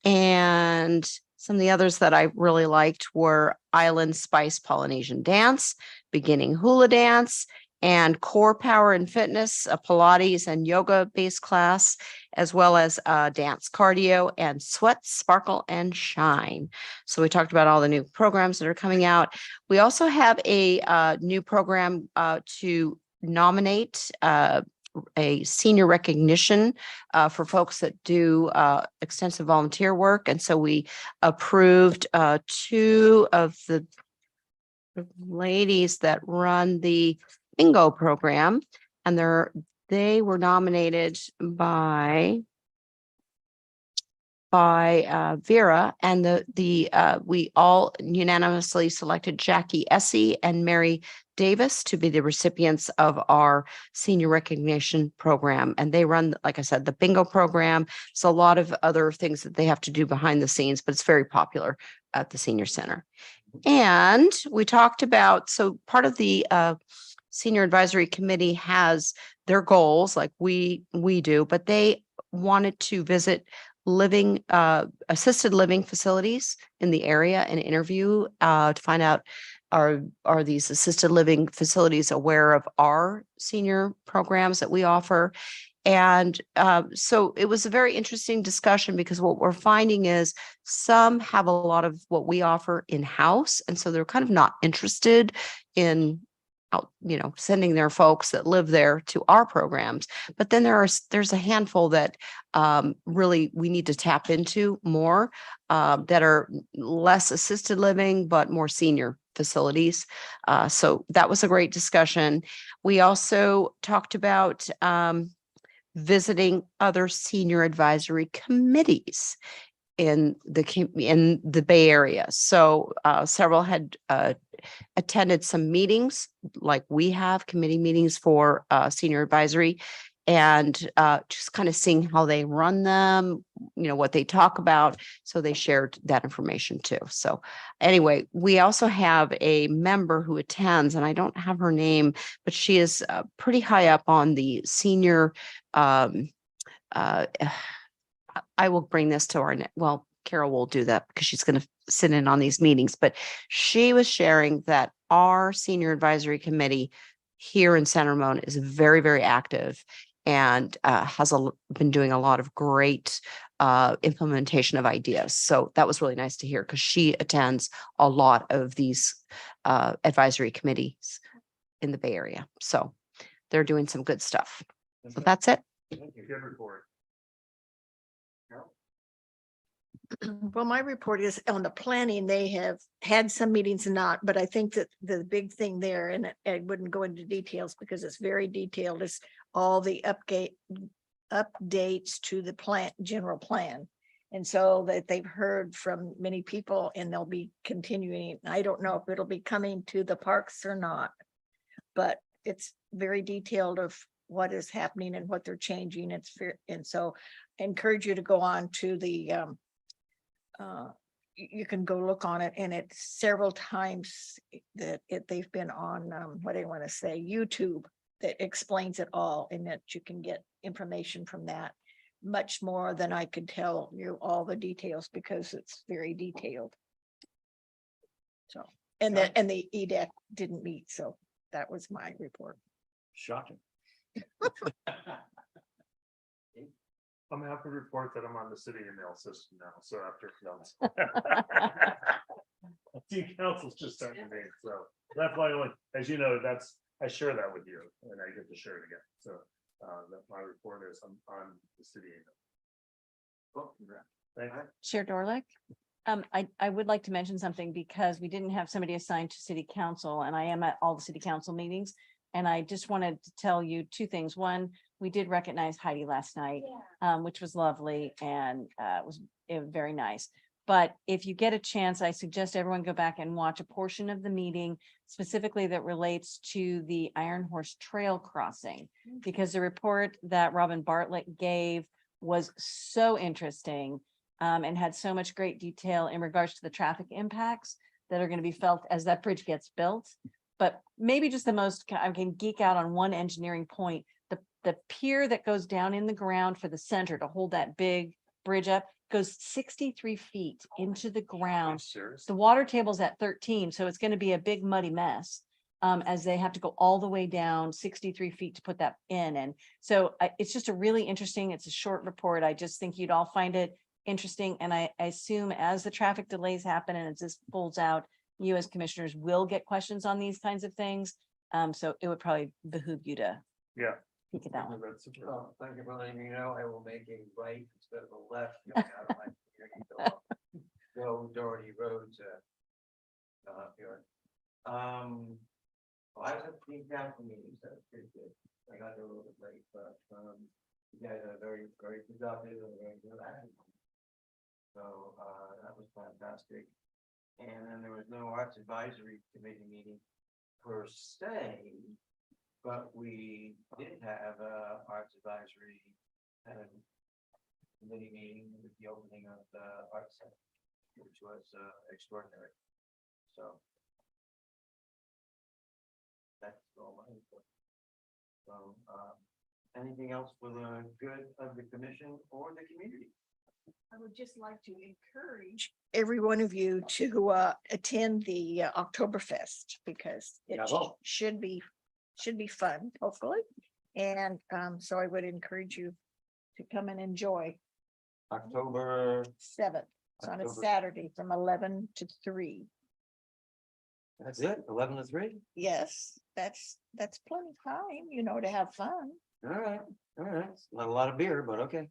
And some of the others that I really liked were Island Spice Polynesian Dance, beginning hula dance, and core power and fitness, a Pilates and yoga based class, as well as dance cardio and sweat, sparkle, and shine. So we talked about all the new programs that are coming out. We also have a new program to nominate a senior recognition for folks that do extensive volunteer work. And so we approved 2 of the ladies that run the bingo program, and they were nominated by by Vera, and we all unanimously selected Jackie Essie and Mary Davis to be the recipients of our senior recognition program. And they run, like I said, the bingo program. So a lot of other things that they have to do behind the scenes, but it's very popular at the senior center. And we talked about, so part of the senior advisory committee has their goals like we do, but they wanted to visit assisted living facilities in the area and interview to find out, are these assisted living facilities aware of our senior programs that we offer? And so it was a very interesting discussion, because what we're finding is some have a lot of what we offer in-house, and so they're kind of not interested in sending their folks that live there to our programs. But then there's a handful that really we need to tap into more, that are less assisted living, but more senior facilities. So that was a great discussion. We also talked about visiting other senior advisory committees in the Bay Area. So several had attended some meetings, like we have committee meetings for senior advisory, and just kind of seeing how they run them, what they talk about. So they shared that information too. So anyway, we also have a member who attends, and I don't have her name, but she is pretty high up on the senior. I will bring this to Carol will do that because she's going to sit in on these meetings, but she was sharing that our senior advisory committee here in San Ramon is very, very active, and has been doing a lot of great implementation of ideas. So that was really nice to hear, because she attends a lot of these advisory committees in the Bay Area. So they're doing some good stuff. So that's it. Good report. Well, my report is on the planning. They have had some meetings and not, but I think that the big thing there, and I wouldn't go into details because it's very detailed, is all the updates to the general plan. And so that they've heard from many people, and they'll be continuing. I don't know if it'll be coming to the parks or not, but it's very detailed of what is happening and what they're changing. And so I encourage you to go on to the you can go look on it, and it's several times that they've been on what do I want to say, YouTube, that explains it all, and that you can get information from that much more than I could tell you all the details, because it's very detailed. So, and the EDAC didn't meet, so that was my report. Shocking. I'm happy to report that I'm on the city email system now, so after city council's just starting to meet, so that's why, as you know, I share that with you, and I get to share it again, so that my report is on the city email. Thank you. Chair Dorlick. I would like to mention something, because we didn't have somebody assigned to city council, and I am at all the city council meetings. And I just wanted to tell you two things. One, we did recognize Heidi last night, which was lovely, and it was very nice. But if you get a chance, I suggest everyone go back and watch a portion of the meeting specifically that relates to the Iron Horse Trail crossing, because the report that Robin Bartlett gave was so interesting, and had so much great detail in regards to the traffic impacts that are going to be felt as that bridge gets built. But maybe just I can geek out on one engineering point. The pier that goes down in the ground for the center to hold that big bridge up goes 63 feet into the ground. The water table's at 13, so it's going to be a big muddy mess, as they have to go all the way down 63 feet to put that in. And so it's just it's a short report. I just think you'd all find it interesting. And I assume as the traffic delays happen and as this pulls out, you as commissioners will get questions on these kinds of things. So it would probably behoove you to peek at that one. Thank you for letting me know. I will make a right instead of a left going out of my community. Go Doherty Road to here. Well, I was at the council meeting, so it's pretty good. I got there a little bit late, but you guys are very, very productive and very good. So that was fantastic. And then there was no Arts Advisory Committee meeting per se, but we did have a Arts Advisory kind of committee meeting with the opening of the Arts Center, which was extraordinary. So that's all my input. So anything else for the good of the commission or the community? I would just like to encourage every one of you to attend the Oktoberfest because it Bravo. should be fun, hopefully. And so I would encourage you to come and enjoy October, 7th. It's on a October. Saturday from 11 to 3. that's it, 11 to 3? Yes, that's plenty of time, you know, to have fun. All right, not a lot of beer, but okay.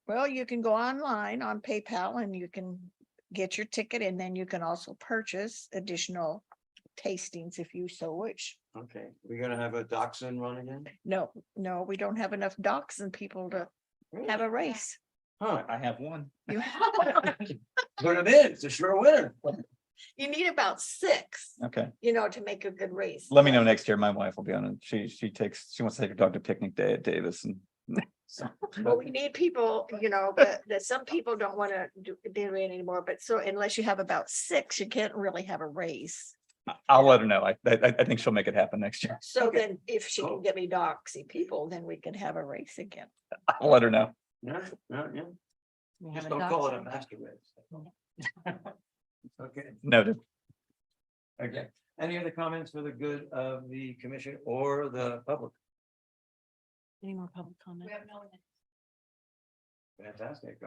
Well, you can go online on PayPal and you can get your ticket and then you can also purchase additional tastings if you so wish. Okay, we're gonna have a dachshund run again? No, we don't have enough dachshund people to have a race. Huh, I have one. You put it in, it's a sure winner. you need about 6, Okay. you know, to make a good race. Let me know next year. My wife will be on it. She wants to take her dog to picnic day at Davis and so. Well, we need people, you know, but that some people don't want to do it anymore, but so unless you have about 6, you can't really have a race. I'll let her know. I think she'll make it happen next year. So then if she can get me doxy people, then we can have a race again. I'll let her know. Yeah. We Just have a don't call it a dachshund. master race. Okay, Noted. okay. Any other comments for the good of the commission or the public? Any more public comment? Fantastic.